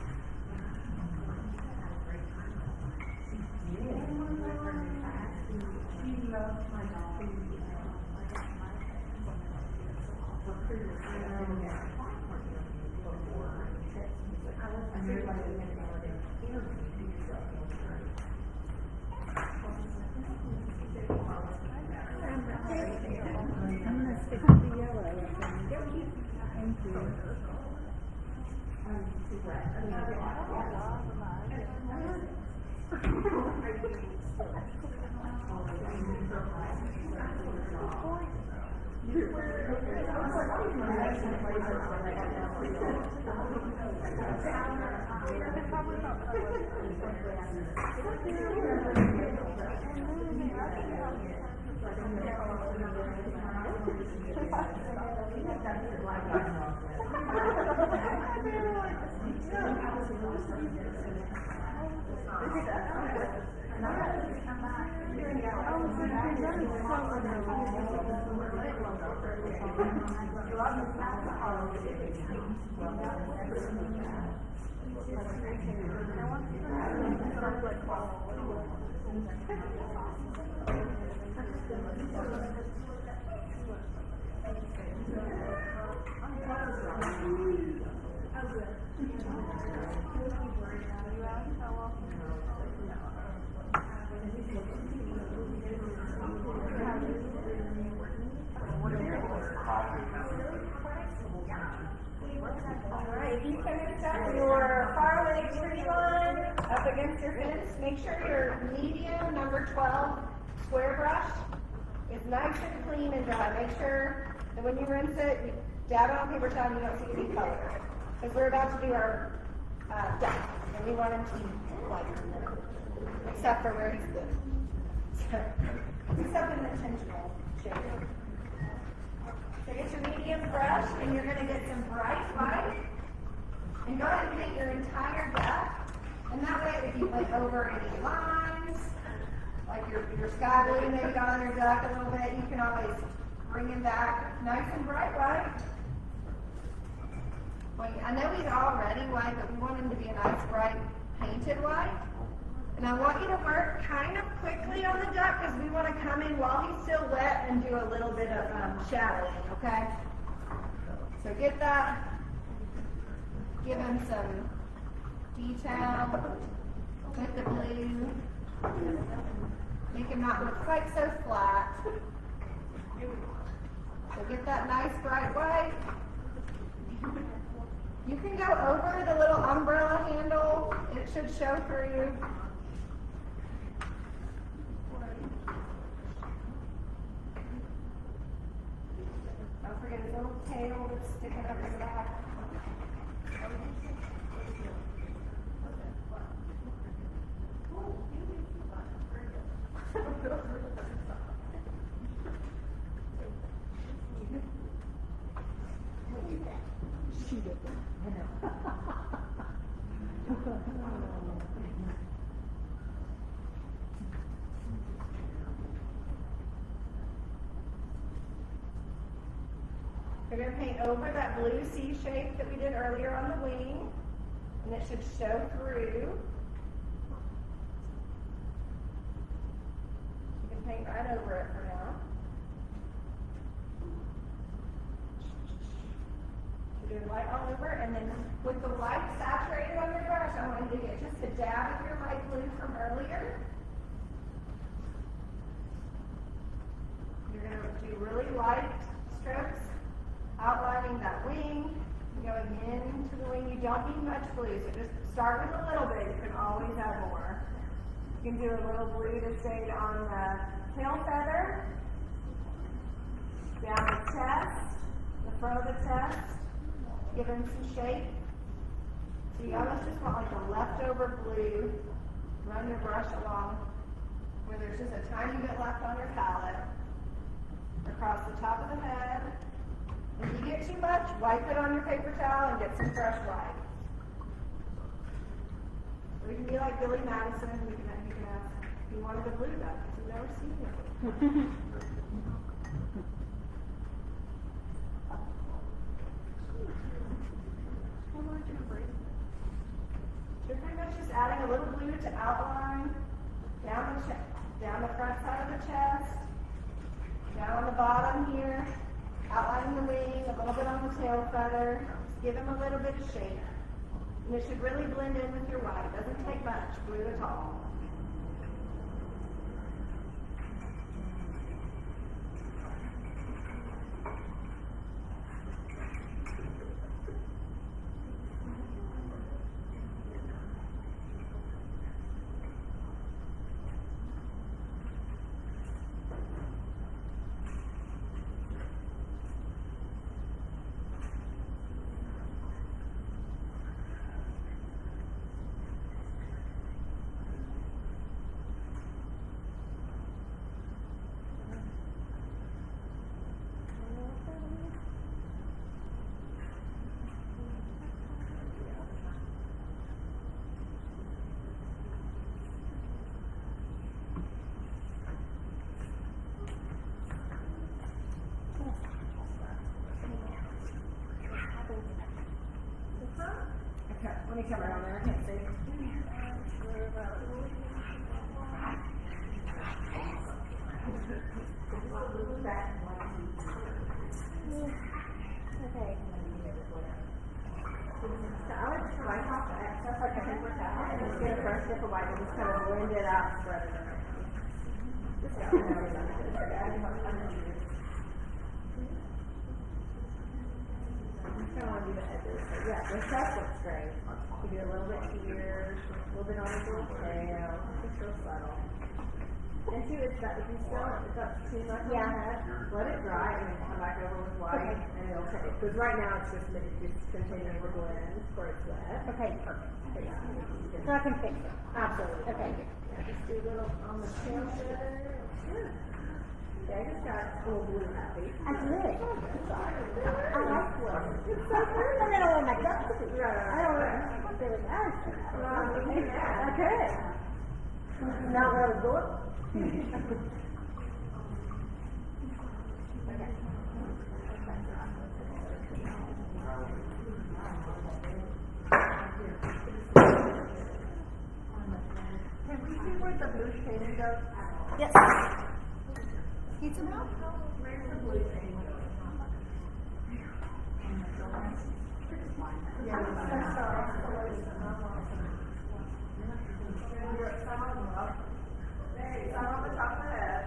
S3: I'm gonna stick with the yellow. Thank you.
S1: Alright, if you finished up your far leg tree line up against your fence, make sure your medium number 12 square brush is nice and clean and dry. Make sure that when you rinse it, you dab it on paper towel and you don't see any color. Because we're about to do our duck, and we want him to be white, except for where he's good. Except in the intentional shade. So get your medium brush, and you're going to get some bright white, and go ahead and paint your entire duck. And that way, if you went over any lines, like your sky blue maybe got on your duck a little bit, you can always bring him back nice and bright white. Well, I know he's already white, but we want him to be a nice bright painted white. And I want you to work kind of quickly on the duck because we want to come in while he's still wet and do a little bit of shadowing, okay? So get that. Give him some detail with the blue. Make him not look quite so flat. So get that nice bright white. You can go over the little umbrella handle. It should show for you. Don't forget his little tail that's sticking up his back. We're going to paint over that blue C shape that we did earlier on the wing, and it should show through. You can paint right over it for now. You're doing white all over, and then with the white saturated on your brush, I want you to get just a dab of your light blue from earlier. You're going to do really light strokes, outlining that wing, going into the wing. You don't need much blue, so just start with a little bit. You can always add more. You can do a little blue to shade on the tail feather, down the chest, the front of the chest, give him some shape. So you almost just want like a leftover blue. Run your brush along where there's just a tiny bit left on your palette, across the top of the head. If you get too much, wipe it on your paper towel and get some fresh white. We can be like Billy Madison. You can ask, you wanted a blue duck because you've never seen it. You're pretty much just adding a little blue to outline down the front side of the chest, down on the bottom here. Outlining the wing, a little bit on the tail feather. Just give him a little bit of shape. And it should really blend in with your white. It doesn't take much blue at all. Okay, let me come around there. I can't see.
S2: Okay. So I would just wipe off the excess like a paper towel and just get a fresh dip of white and just kind of blend it out, spread it around. Just go. I don't want to do the edges, but yeah, the stuff looks great. You do a little bit here, a little bit on his little tail, just real subtle. And see, if that's too much on the head, let it dry and then come back over with white, and it'll take it. Because right now it's just continuing to blend before it's wet.
S3: Okay, perfect.
S2: But yeah,
S3: So I can fix it.
S2: absolutely.
S3: Okay.
S2: Yeah, just do a little on the tail feather. Sure. Yeah, I just got a little blue happy.
S3: I did. I like blue.
S2: It's so pretty.
S3: And then I want my ducks.
S2: Right.
S3: I don't know. Really nice.
S2: Okay. Not what I was going.
S4: Can we see where the blue shading goes?
S3: Yes. Pizza now?
S4: Where's the blue shading? Yeah, that's some on the top of the head,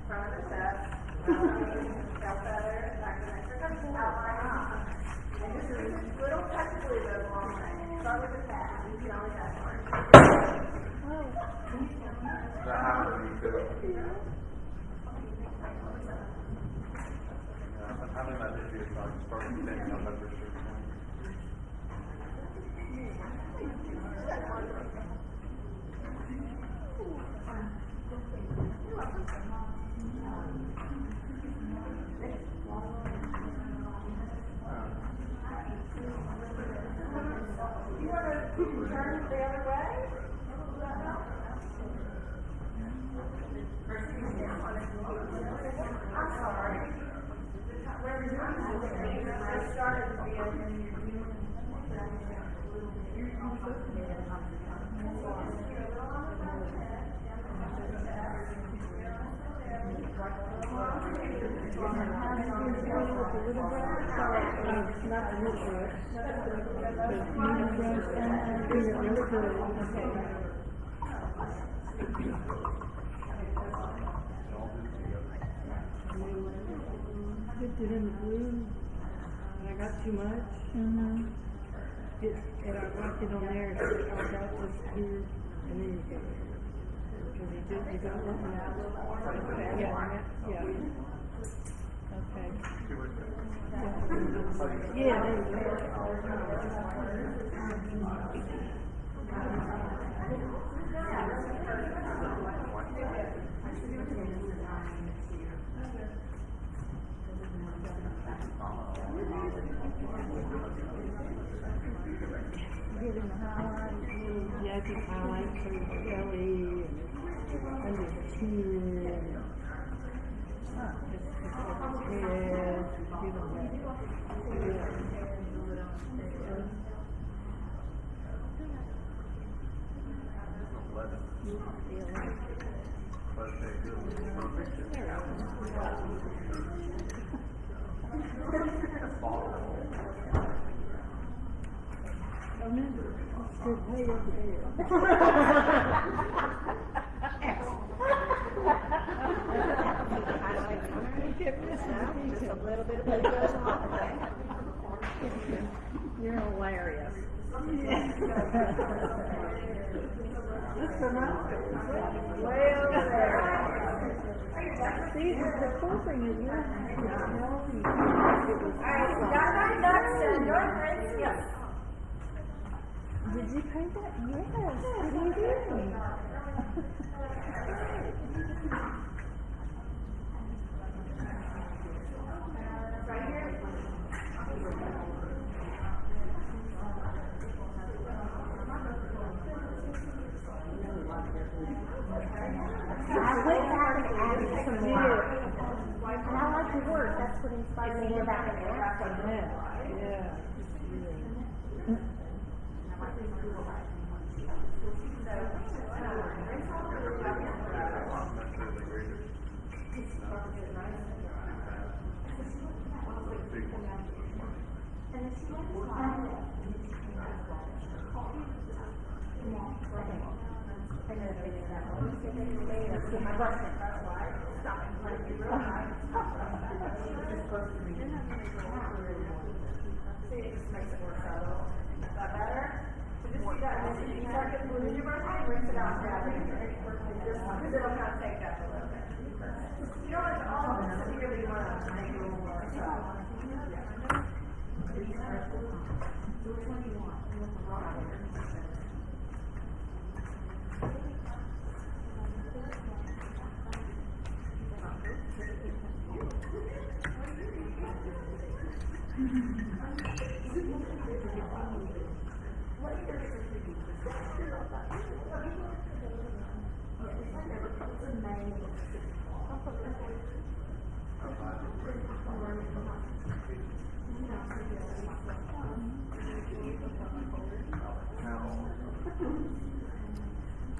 S4: front of the chest, tail feather, back of the neck, outline. And just little touch of blue start with the fat, you can always add more.
S5: That happens when you fit up. Yeah, I'm having that issue, so I'm starting to think I'm not for sure.
S4: You want to turn the other way? I'm sorry. Where we're doing this, I started to be
S3: Dipped it in the blue, and I got too much. And I left it on there, so I got this here, and then you go. Because you got one. Yeah. Okay. Yeah, there Giving the highlight, yeah, I can highlight through the belly and under the chin. Head, Oh, no, it's good way over
S1: Just a little bit of it goes on.
S3: You're hilarious.
S4: way over there.
S3: See, the cool thing is you're
S4: Alright, we got my ducks in, your rinse, yes.
S3: Did you paint that? Yes. What are you doing?
S4: Right here.
S2: I went back and added some more. And I like your work, that's what inspired me to go back and add some more.
S3: Yeah.
S4: See, it just makes it more subtle. Is that better? So just do that, and then you start getting blue in your brush, and rinse it out, grab it, because it'll kind of take up a little bit. You don't want it all severely, you want to make it a little more subtle.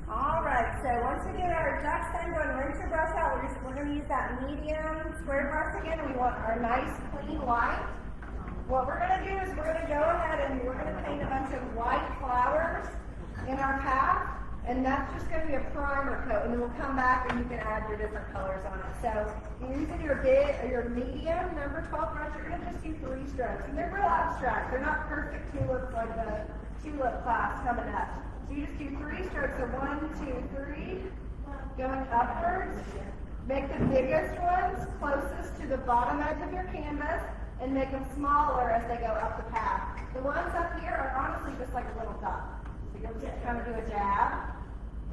S4: Alright, so once we get our ducks done, go and rinse your brush out. We're going to use that medium square brush again, and we want our nice clean white. What we're going to do is we're going to go ahead and we're going to paint a bunch of white flowers in our path, and that's just going to be a primer coat, and then we'll come back and you can add your different colors on it. So using your medium number 12 brush, you're going to just do 3 strokes, and they're real abstract. They're not perfect tulips like the
S1: tulip class coming up. So you just do 3 strokes of 1, 2, 3, going upwards. Make the biggest ones closest to the bottom edge of your canvas and make them smaller as they go up the path. The ones up here are honestly just like a little dot. So you'll just kind of do a dab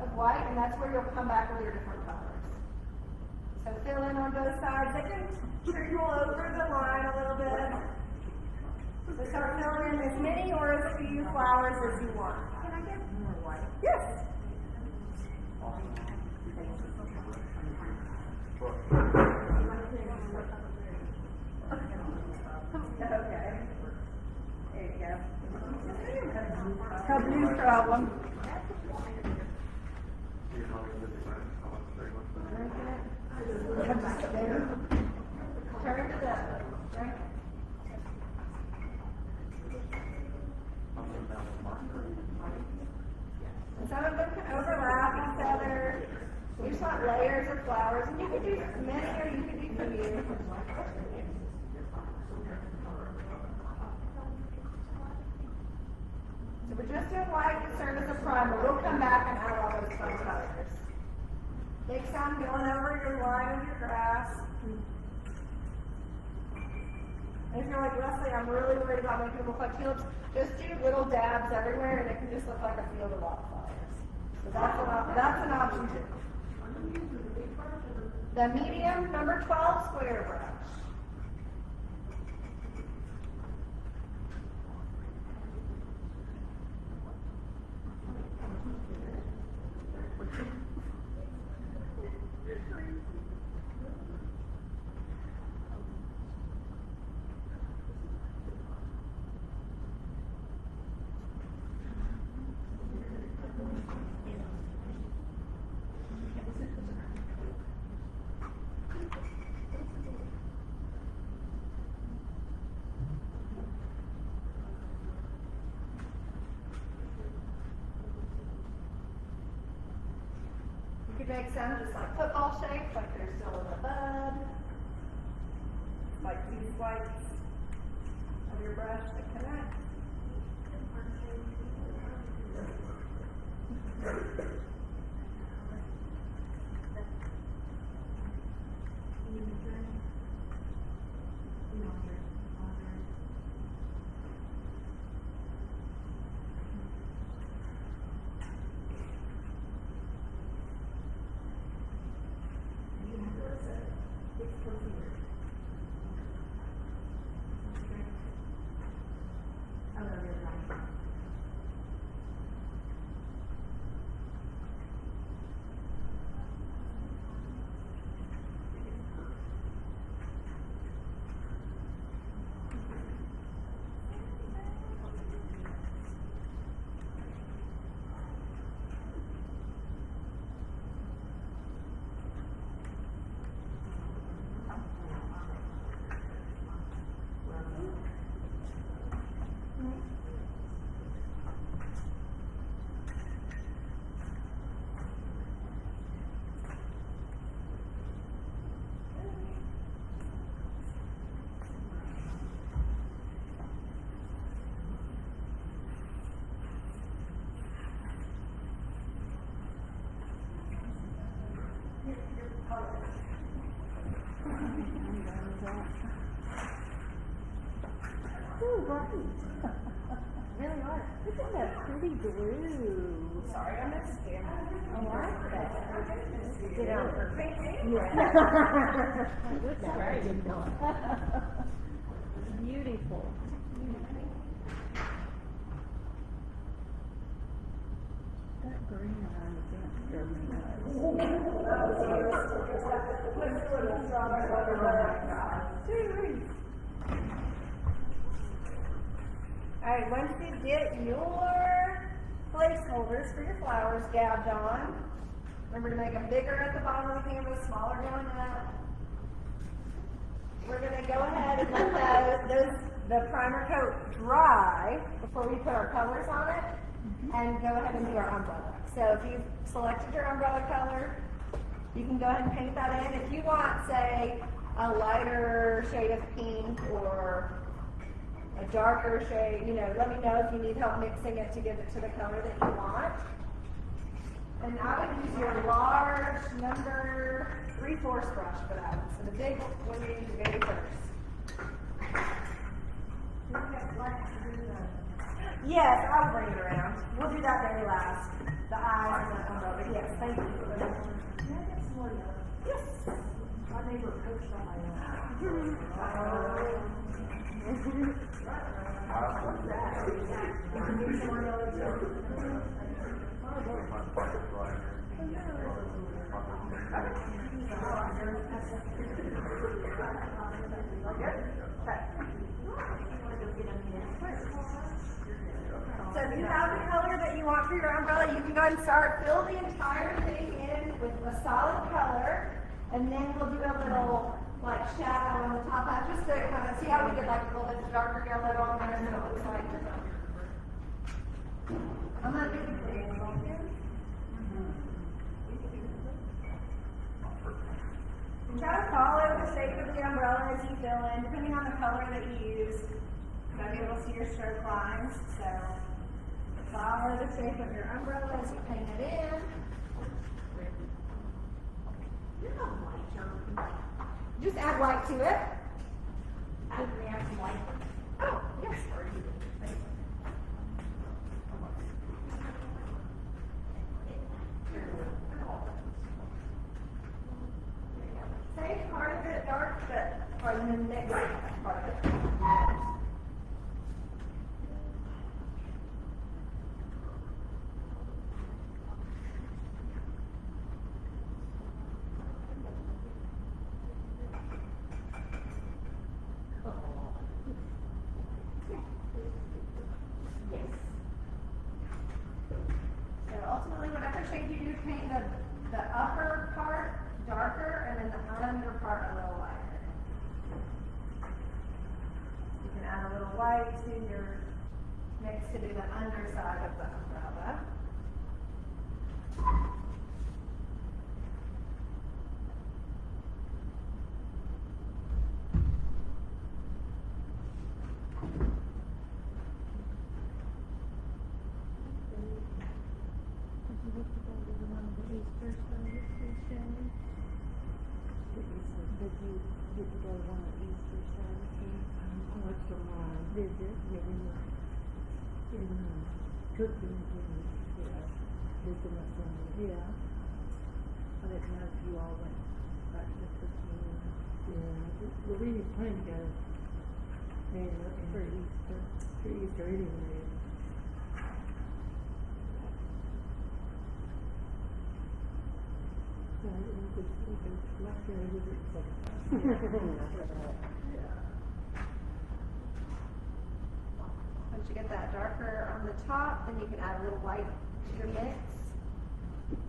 S1: of white, and that's where you'll come back with your different colors. So fill in on both sides. They can trickle over the line a little bit. So start filling in as many or as few flowers as you want.
S2: Can I get more white?
S1: Yes.
S4: Okay. There you go.
S1: No problem.
S5: You're not gonna do that. I want to say what's that.
S1: Come back there. Turn to the right.
S5: I'll put down the marker.
S1: And some of them can overlap each other. We just want layers of flowers, and you could do many or you could do few. So we're just doing white to serve as a primer. We'll come back and add all those fun colors. Take some going over your line of your grass. And if you're like, Leslie, I'm really worried about making them look like tulips, just do little dabs everywhere and it can just look like a field of wildflowers. So that's an option too. The medium number 12 square brush. You could make some just like football shapes, like they're still in the bud. Like two swipes of your brush that connect.
S2: Ooh, bright. Really are. Look at that pretty blue.
S1: Sorry, I missed you.
S2: I like that.
S1: Get out for painting.
S2: Yeah. That's very good one. Beautiful. That green around the fence drove me
S1: Alright, once you get your placeholders for your flowers dabbed on, remember to make them bigger at the bottom of the canvas, smaller going up. We're going to go ahead and let the primer coat dry before we put our colors on it, and go ahead and do our umbrella. So if you've selected your umbrella color, you can go ahead and paint that in. If you want, say, a lighter shade of pink or a darker shade, you know, let me know if you need help mixing it to give it to the color that you want. And I would use your large number 3/4 brush for that one. So the big one you use very first. Yes, I'll bring it around. We'll do that very last. The eyes and the umbrella. Yes, thank you. Yes.
S3: My neighbor coached on my
S1: So if you have the color that you want for your umbrella, you can go ahead and start. Fill the entire thing in with a solid color, and then we'll do a little like shadow on the top half, just to kind of see how we did like a little bit of darker yellow on there, and then it looks like. I'm not doing it. Try to follow the shape of the umbrella as you fill in, depending on the color that you use. You might be able to see your stroke lines, so follow the shape of your umbrella as you paint it in. Just add white to it. Add some white. Oh, yes. Same part of it dark, but or the next part of it. So ultimately, whatever shade you do, paint the upper part darker and then the under part a little lighter. You can add a little white to your mix to do the underside of the umbrella.
S3: Did you go on the Easter service? I went to my visit, in Cooking, yeah, visiting my family. Yeah. I didn't know if you all went back to Cooking. Yeah, well, we plan to go. And for Easter. For Easter anyway. So it was like it was
S1: Once you get that darker on the top, then you can add a little white to your mix.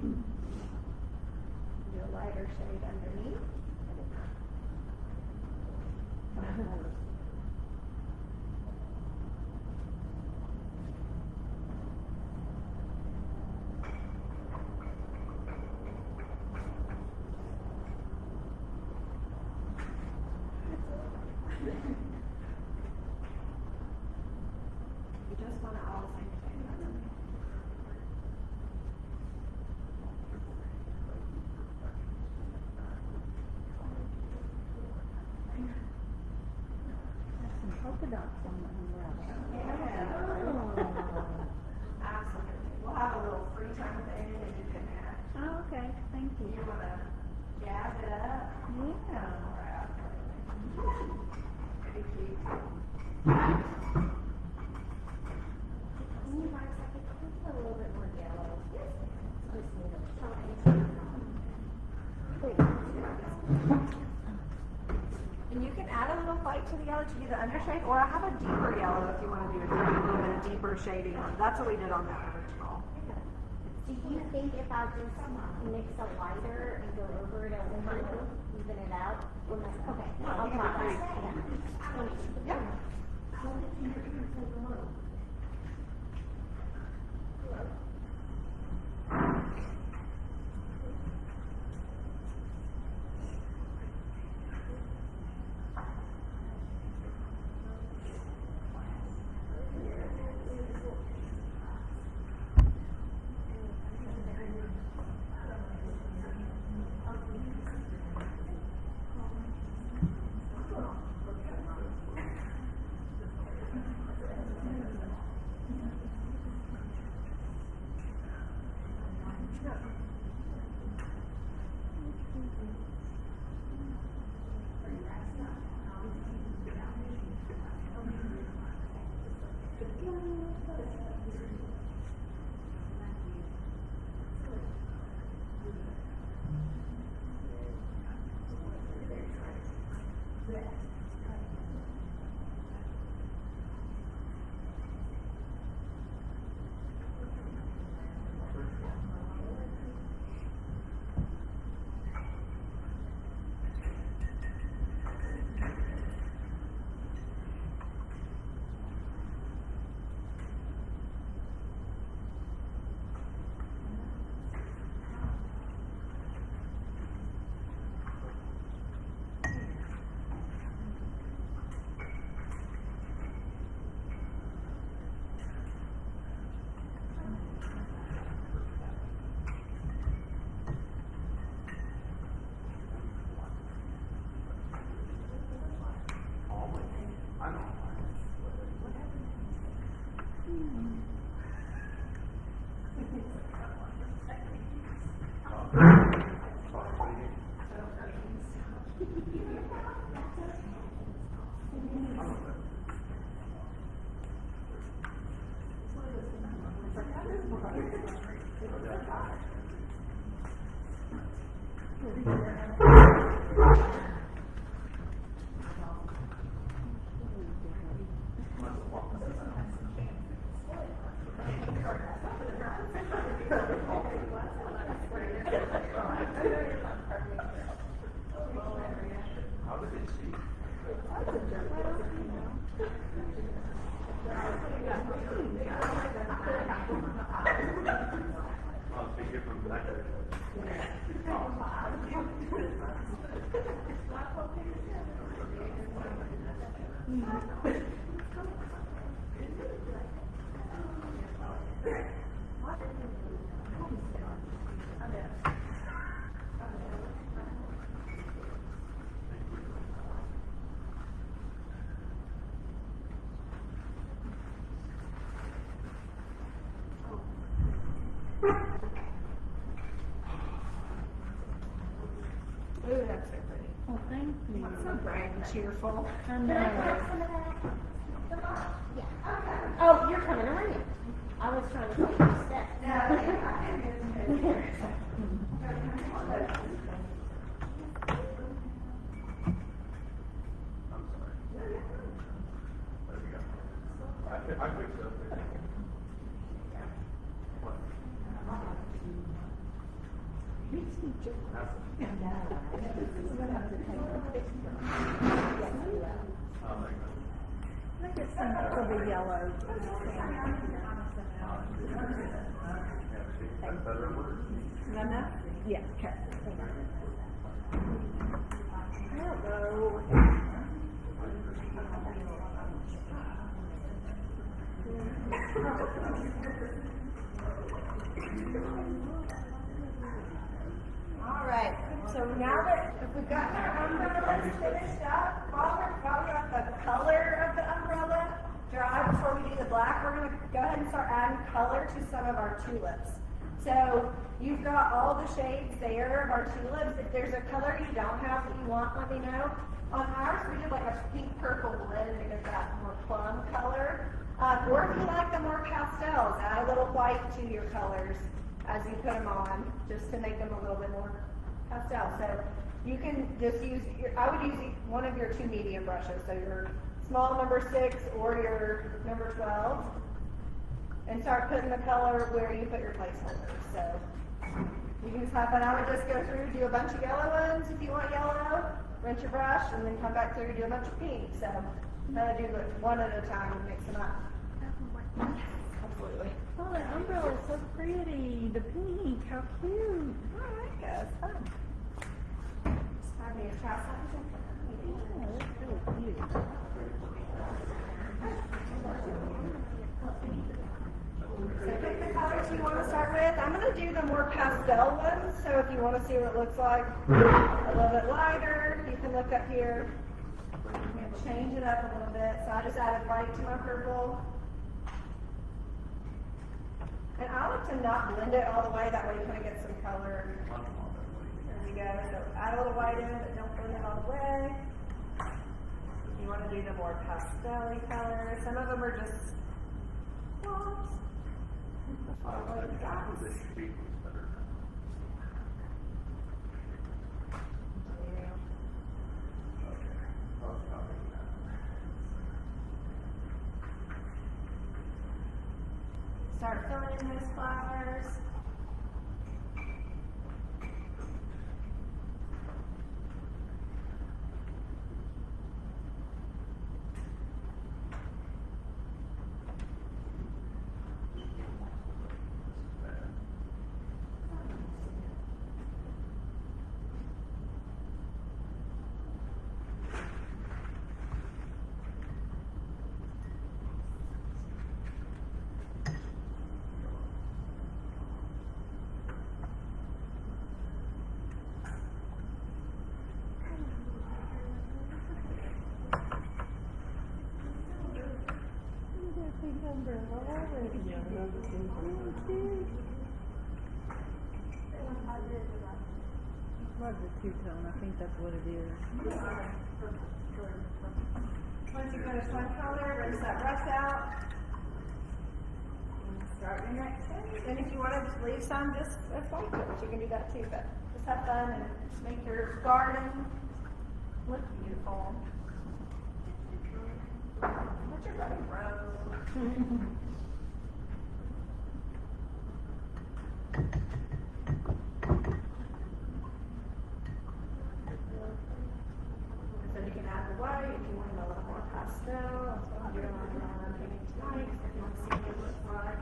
S1: Do a lighter shade underneath. You just want to all the same thing. That's okay.
S3: some polka dots on the umbrella.
S1: Absolutely. We'll have a little free time thing and you can add.
S3: Oh, okay, thank
S1: You
S3: you.
S1: want to jazz it up?
S3: Yeah.
S1: Pretty cute.
S2: A little bit more yellow.
S1: And you can add a little white to the yellow to do the undershade, or I have a deeper yellow if you want to do a little bit of deeper shading on it. That's what we did on that original.
S2: Do you think if I just mix a lighter and go over it a little, even it out? Okay, I'll try that.
S1: Yep. Ooh, that's so pretty.
S3: Oh, thank you.
S1: So bright and cheerful.
S3: I know.
S2: Oh, you're coming around. I was trying to take you steps.
S5: I'm sorry. There we go. I fixed it. What?
S3: I get some of the yellow.
S5: That's better and worse.
S3: No, no? Yeah, okay. Hello.
S1: All right, so now that if we've got our umbrellas finished up, while we got the color of the umbrella dry before we do the black, we're gonna go ahead and start adding color to some of our tulips. So you've got all the shades there of our tulips. If there's a color you don't have that you want, let me know. On ours, we did like a pink purple blend to get that more plum color. Or if you like the more pastels, add a little white to your colors as you put them on, just to make them a little bit more pastel. So you can just use, I would use one of your two medium brushes, so your small number 6 or your number 12, and start putting the color where you put your placeholders. So you can just have fun. I would just go through, do a bunch of yellow ones if you want yellow, rinse your brush, and then come back through and do a bunch of pink. So I'm going to do it one at a time and mix them up. Absolutely.
S3: Oh, that umbrella is so pretty. The pink, how cute.
S1: I like it. It's fun. Inspired me to try something different.
S3: Yeah, that's really cute.
S1: So pick the colors you want to start with. I'm going to do the more pastel ones, so if you want to see what it looks like a little bit lighter, you can look up here and change it up a little bit. So I just added white to my purple. And I like to not blend it all the way, that way you kind of get some color. There we go. So add a little white in, but don't blend it all the way. You want to do the more pastel-y colors. Some of them are just Whoops.
S5: This sheet was better. Okay, I'll copy that.
S1: Start filling in those flowers.
S3: Yeah, number two. What the two-tone, I think that's what it is.
S1: Once you finish one color, rinse that brush out. And start your next shade. And if you want to just leave some just as white coats, you can do that too, but just have fun and make your garden look beautiful. Let your garden grow. So you can add the white if you want a little more pastel. That's what I'm doing on my painting tonight. If you want to see what it looks like.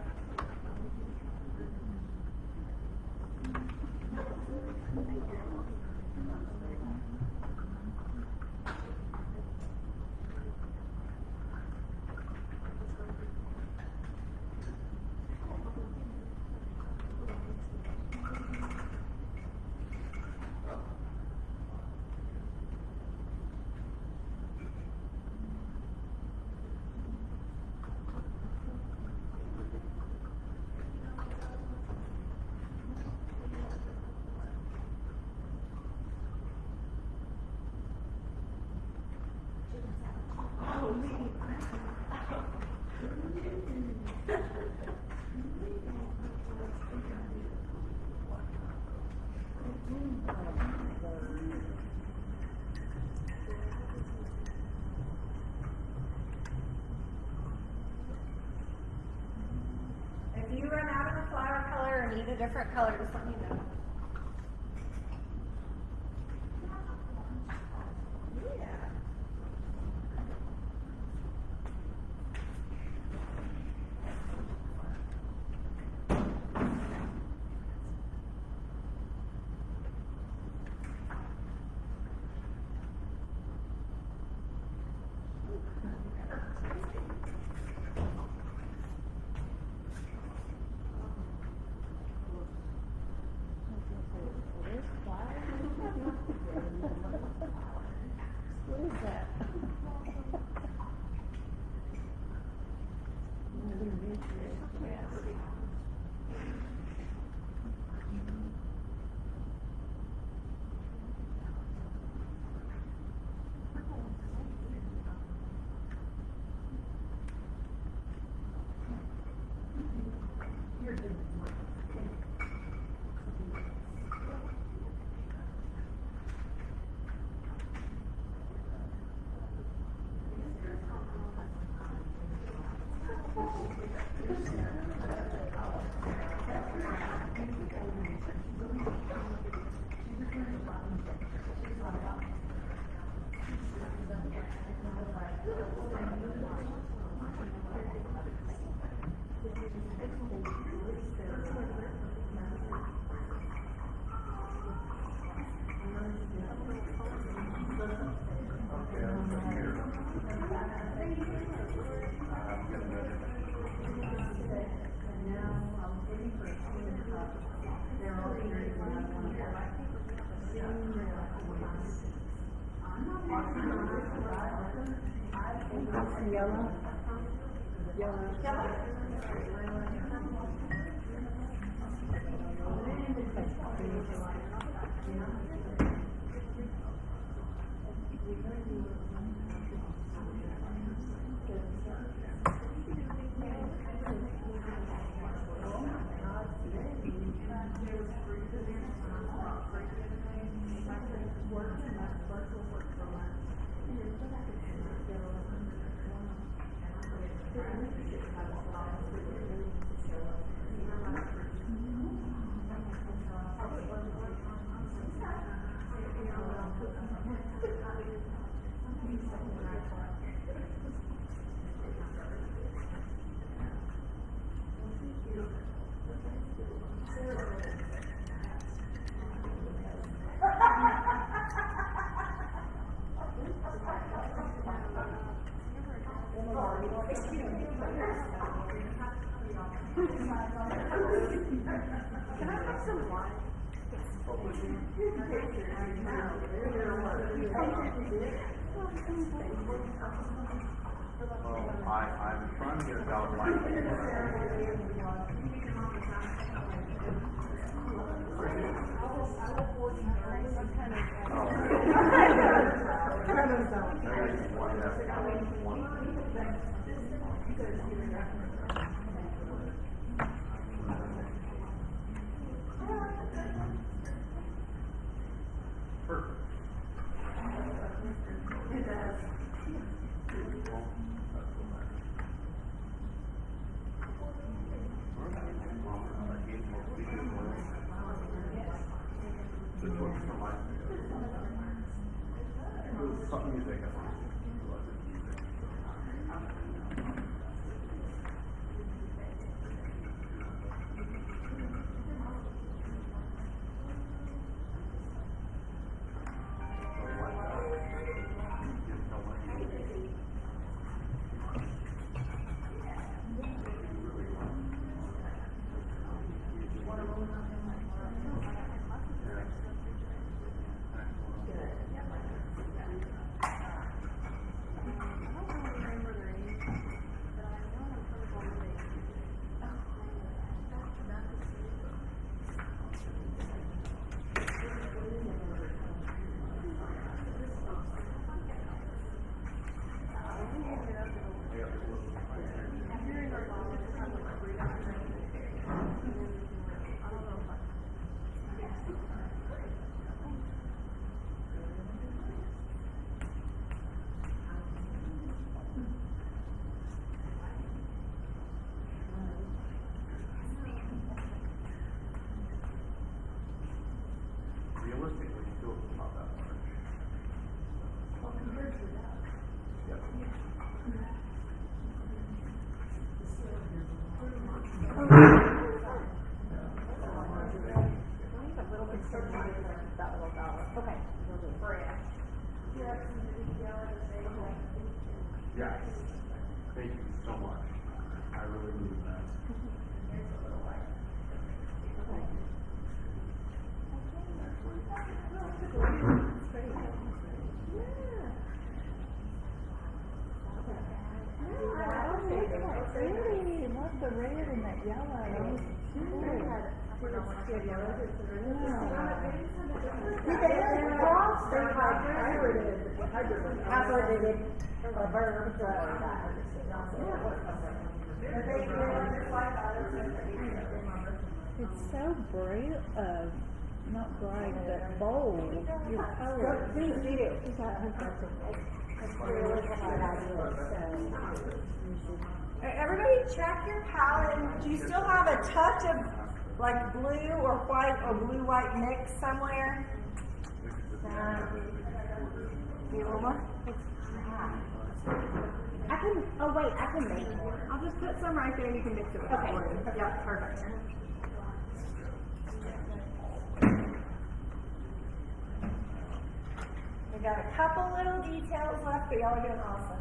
S1: If you run out of a flower color or need a different color, just let me know. Yeah.
S3: What is that? Yellow.
S5: I'm trying to get a valid license. Perfect. Realistically, still not that large.
S2: Okay.
S5: Yes. Thank you so much. I really need that.
S3: Really, love the red and that yellow. It's so bright, not bright, but bold. Your color.
S1: Everybody check your palette. Do you still have a touch of like blue or white or blue-white mix somewhere? Need a little more?
S2: I can, oh wait, I can make it.
S1: I'll just put some right there and you can mix it with
S2: Okay.
S1: blue. Yeah, perfect. We got a couple little details left, but y'all are doing awesome.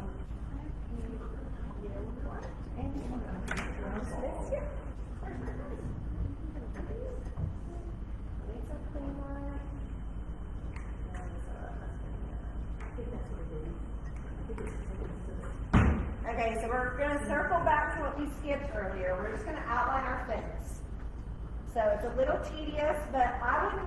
S1: Okay, so we're going to circle back to what we skipped earlier. We're just going to outline our fence. So it's a little tedious, but I would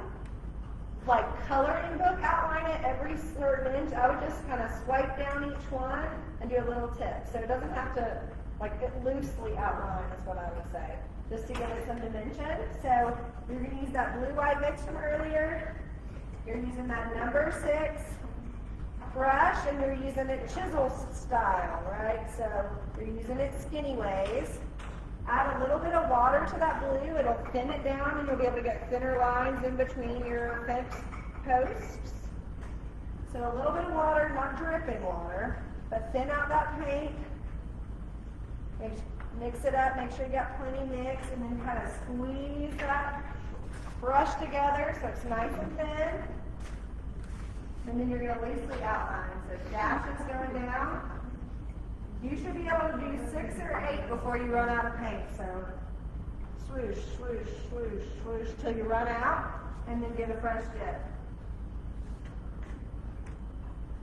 S1: like coloring book outline it every certain inch. I would just kind of swipe down each one and do a little tip. So it doesn't have to like it loosely outline is what I would say, just to give it some dimension. So you're going to use that blue-white mix from earlier. You're using that number 6 brush and you're using it chisel style, right? So you're using it skinny ways. Add a little bit of water to that blue. It'll thin it down and you'll be able to get thinner lines in between your fence posts. So a little bit of water, not dripping water, but thin out that paint. Mix it up, make sure you got plenty mix, and then kind of squeeze that brush together so it's nice and thin. And then you're going to loosely outline. So dashes going down. You should be able to do 6 or 8 before you run out of paint. So swoosh, swoosh, swoosh, swoosh till you run out, and then get a fresh dip.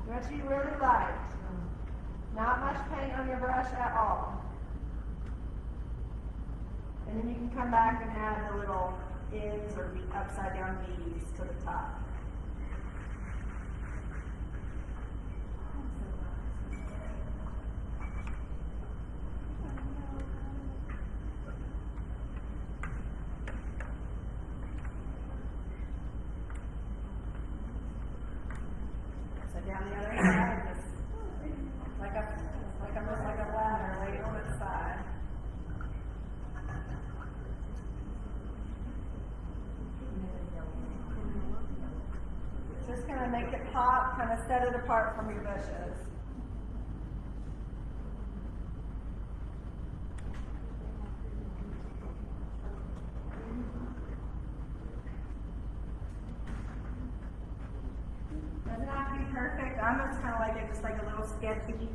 S1: What you really like. Not much paint on your brush at all. And then you can come back and add the little ends or the upside down V's to the top. So down the other side, just almost like a ladder, lay it on its side. Just gonna make it pop, kind of set it apart from your bushes. Doesn't have to be perfect. I'm just kind of like it, just like a little sketchy.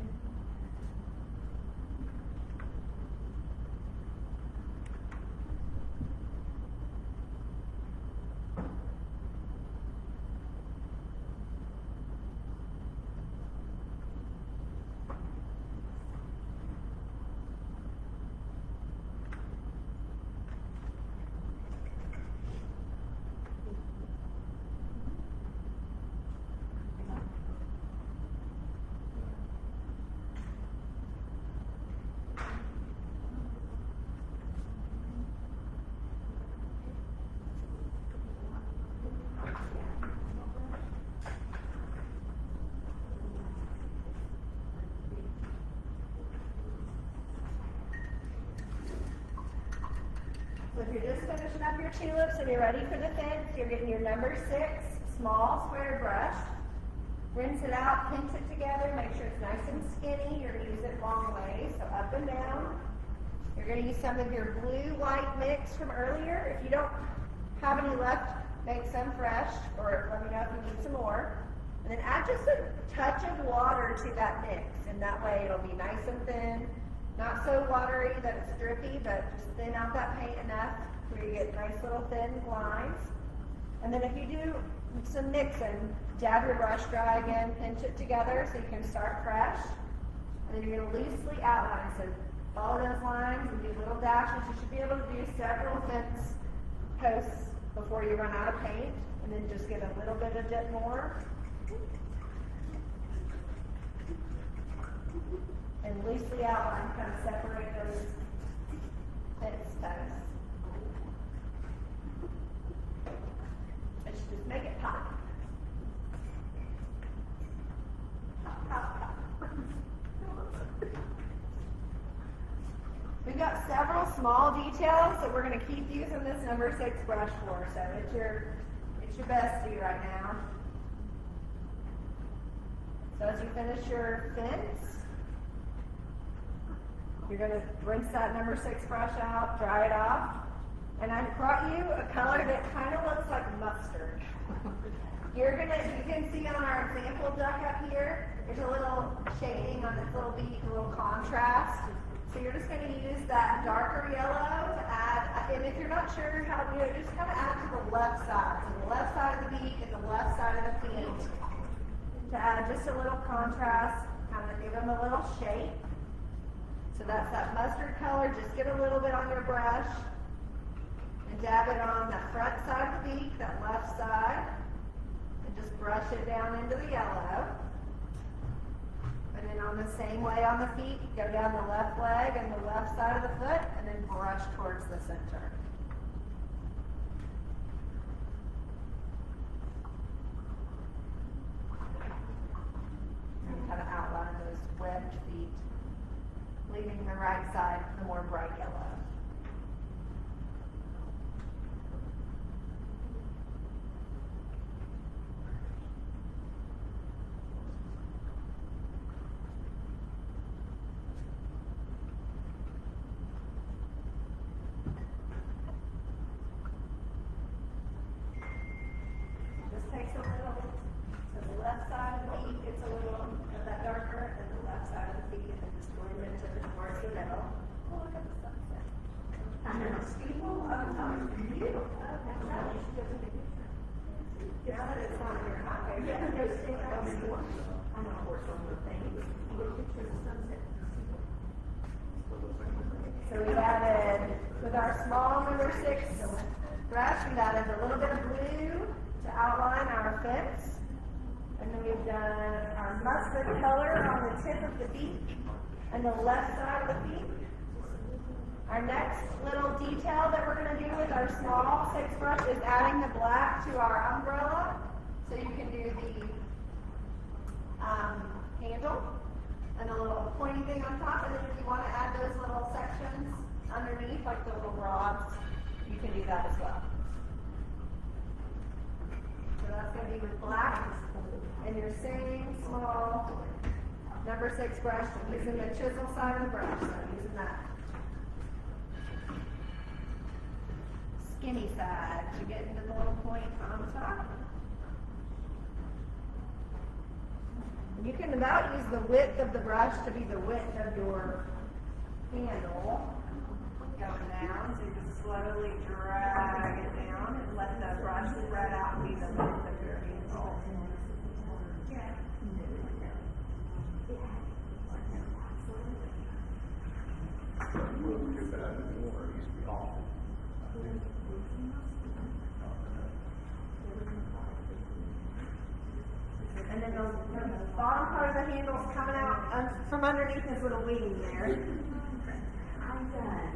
S1: So if you're just finishing up your tulips and you're ready for the fence, you're getting your number 6 small square brush. Rinse it out, pinch it together, make sure it's nice and skinny. You're going to use it long ways, so up and down. You're going to use some of your blue-white mix from earlier. If you don't have any left, make some fresh, or let me know if you need some more. And then add just a touch of water to that mix, and that way it'll be nice and thin. Not so watery that it's drippy, but just thin out that paint enough where you get nice little thin lines. And then if you do some mixing, dab your brush dry again, pinch it together so you can start fresh. And then you're going to loosely outline. So follow those lines and do little dashes. You should be able to do several fence posts before you run out of paint. And then just get a little bit of dip more. And loosely outline, kind of separate those fence posts. Let's just make it pop. Pop, pop, pop. We've got several small details that we're going to keep using this number 6 brush for, so it's your bestie right now. So as you finish your fence, you're going to rinse that number 6 brush out, dry it off, and I brought you a color that kind of looks like mustard. You can see on our example duck up here, there's a little shading on this little beak, a little contrast. So you're just going to use that darker yellow to add, and if you're not sure how to do it, just kind of add to the left side. So the left side of the beak and the left side of the feet. To add just a little contrast, kind of give them a little shape. So that's that mustard color. Just get a little bit on your brush and dab it on that front side of the beak, that left side, and just brush it down into the yellow. And then on the same way on the feet, go down the left leg and the left side of the foot, and then brush towards the center. leaving the right side the more bright yellow. This takes a little, so the left side of the feet gets a little of that darker, and the left side of the feet, and then just blend into the towards the middle. Oh, look at the sunset. People, beautiful. Now that it's not in your eye, yeah, there's things I was doing. I'm a horse on the thing, you get a picture of the sunset. So we added, with our small number 6 brush, we added a little bit of blue to outline our fence. And then we've done our mustard color on the tip of the beak and the left side of the beak. Our next little detail that we're going to do with our small 6 brush is adding the black to our umbrella. So you can do the handle and a little pointy thing on top. And then if you want to add those little sections underneath, like the little rods, you can do that as well. So that's going to be with black and your same small number 6 brush, using the chisel side of the brush. So I'm using that skinny side to get into the little point on the top. And you can about use the width of the brush to be the width of your handle going down. So you just slowly drag it down and let the brush spread out and be the width of your handle.
S5: Move too bad anymore, it used to be awful.
S1: And then the bottom part of the handle is coming out from underneath this little wing there.
S2: I'm done.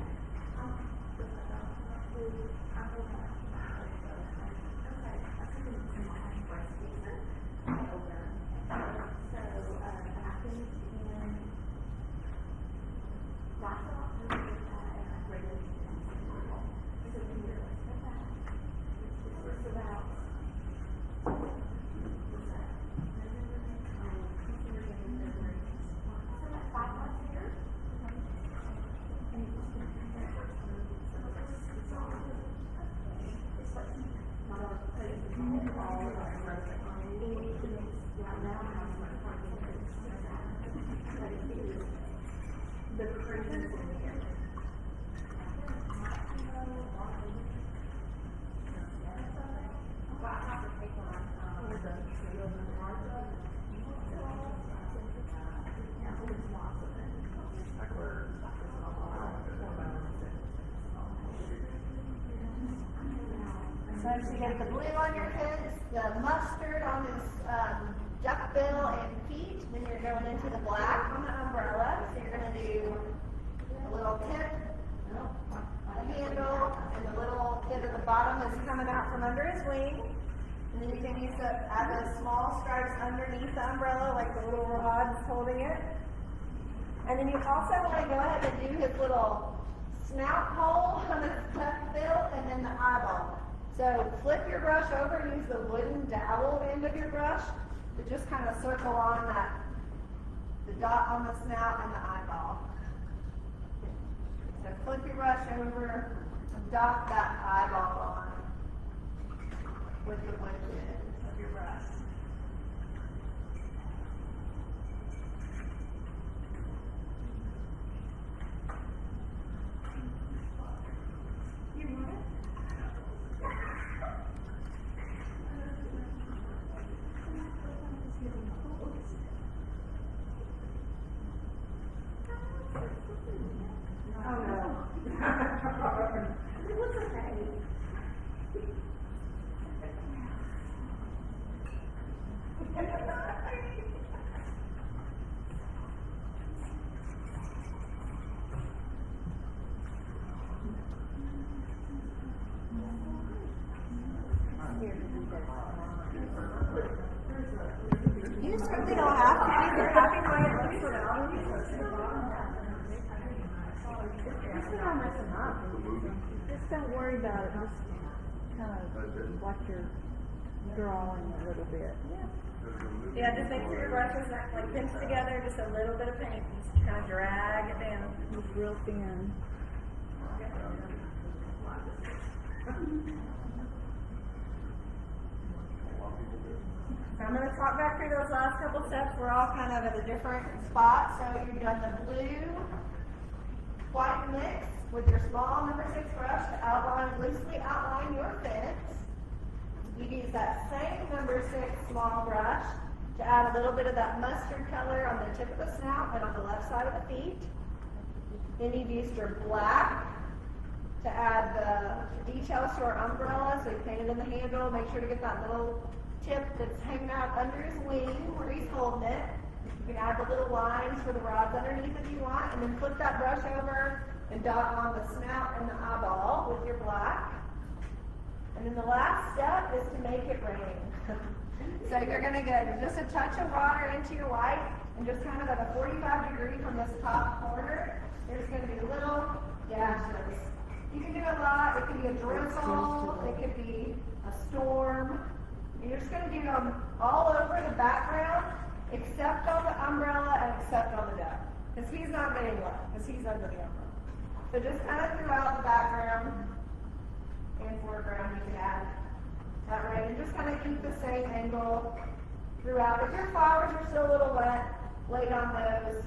S1: So you get the blue on your fence, the mustard on his duck bill and feet, then you're going into the black on the umbrella. So you're going to do a little tip, the handle, and the little bit at the bottom is coming out from under his wing. And then you can use add those small stripes underneath the umbrella, like the little rods holding it. And then you also want to go ahead and do his little snout hole on his duck bill and then the eyeball. So flip your brush over and use the wooden dowel end of your brush to just kind of circle on the dot on the snout and the eyeball. So flip your brush over and dot that eyeball on with the wooden end of your brush. You want it? Oh no. It looks okay. You certainly don't have to. If you're happy the way it looks without them.
S2: Just don't mess them up.
S6: Just don't worry about it, just kind of like you're drawing a little bit.
S1: Yeah, just make sure your brush is not like pinched together, just a little bit of paint, just kind of drag it down.
S6: Just real thin.
S1: So I'm gonna talk back through those last couple steps. We're all kind of at a different spot. So you've done the blue, white mix with your small number 6 brush to loosely outline your fence. You use that same number 6 small brush to add a little bit of that mustard color on the tip of the snout and on the left side of the feet. Then you've used your black to add the details to our umbrella. So you painted in the handle. Make sure to get that little tip that's hanging out under his wing where he's holding it. You can add the little lines for the rods underneath if you want, and then flip that brush over and dot on the snout and the eyeball with your black. And then the last step is to make it rain. So you're going to get just a touch of water into your white, and just kind of at a 45 degree from this top corner, there's going to be little dashes. You can do a lot. It could be a drizzle. It could be a storm. And you're just going to do them all over the background, except on the umbrella and except on the duck. Because he's not getting wet, because he's under the umbrella. So just kind of throughout the background and foreground, you can add that rain. And just kind of keep the same angle throughout. If your flowers are still a little wet, wait on those.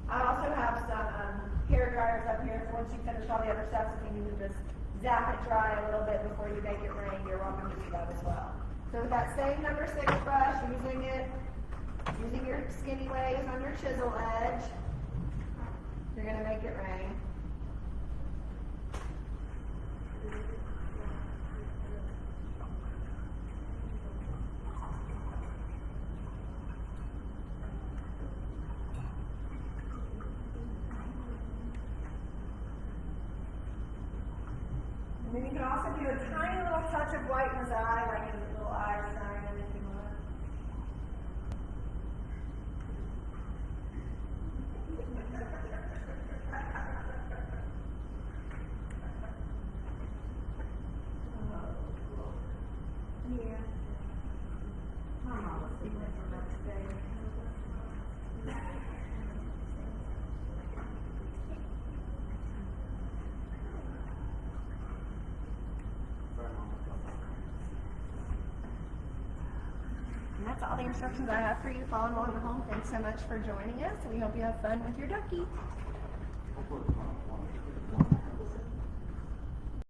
S1: I also have some hair dryers up here, so once you finish all the other steps, if you need to just zap it dry a little bit before you make it rain, you're welcome to do that as well. So with that same number 6 brush, using your skinny waves on your chisel edge, you're going to make it rain. And then you can also do a tiny little touch of white in his eye, like a little eye shine if you want. Yeah. And that's all the instructions I have for you following along at home. Thanks so much for joining us. We hope you have fun with your ducky.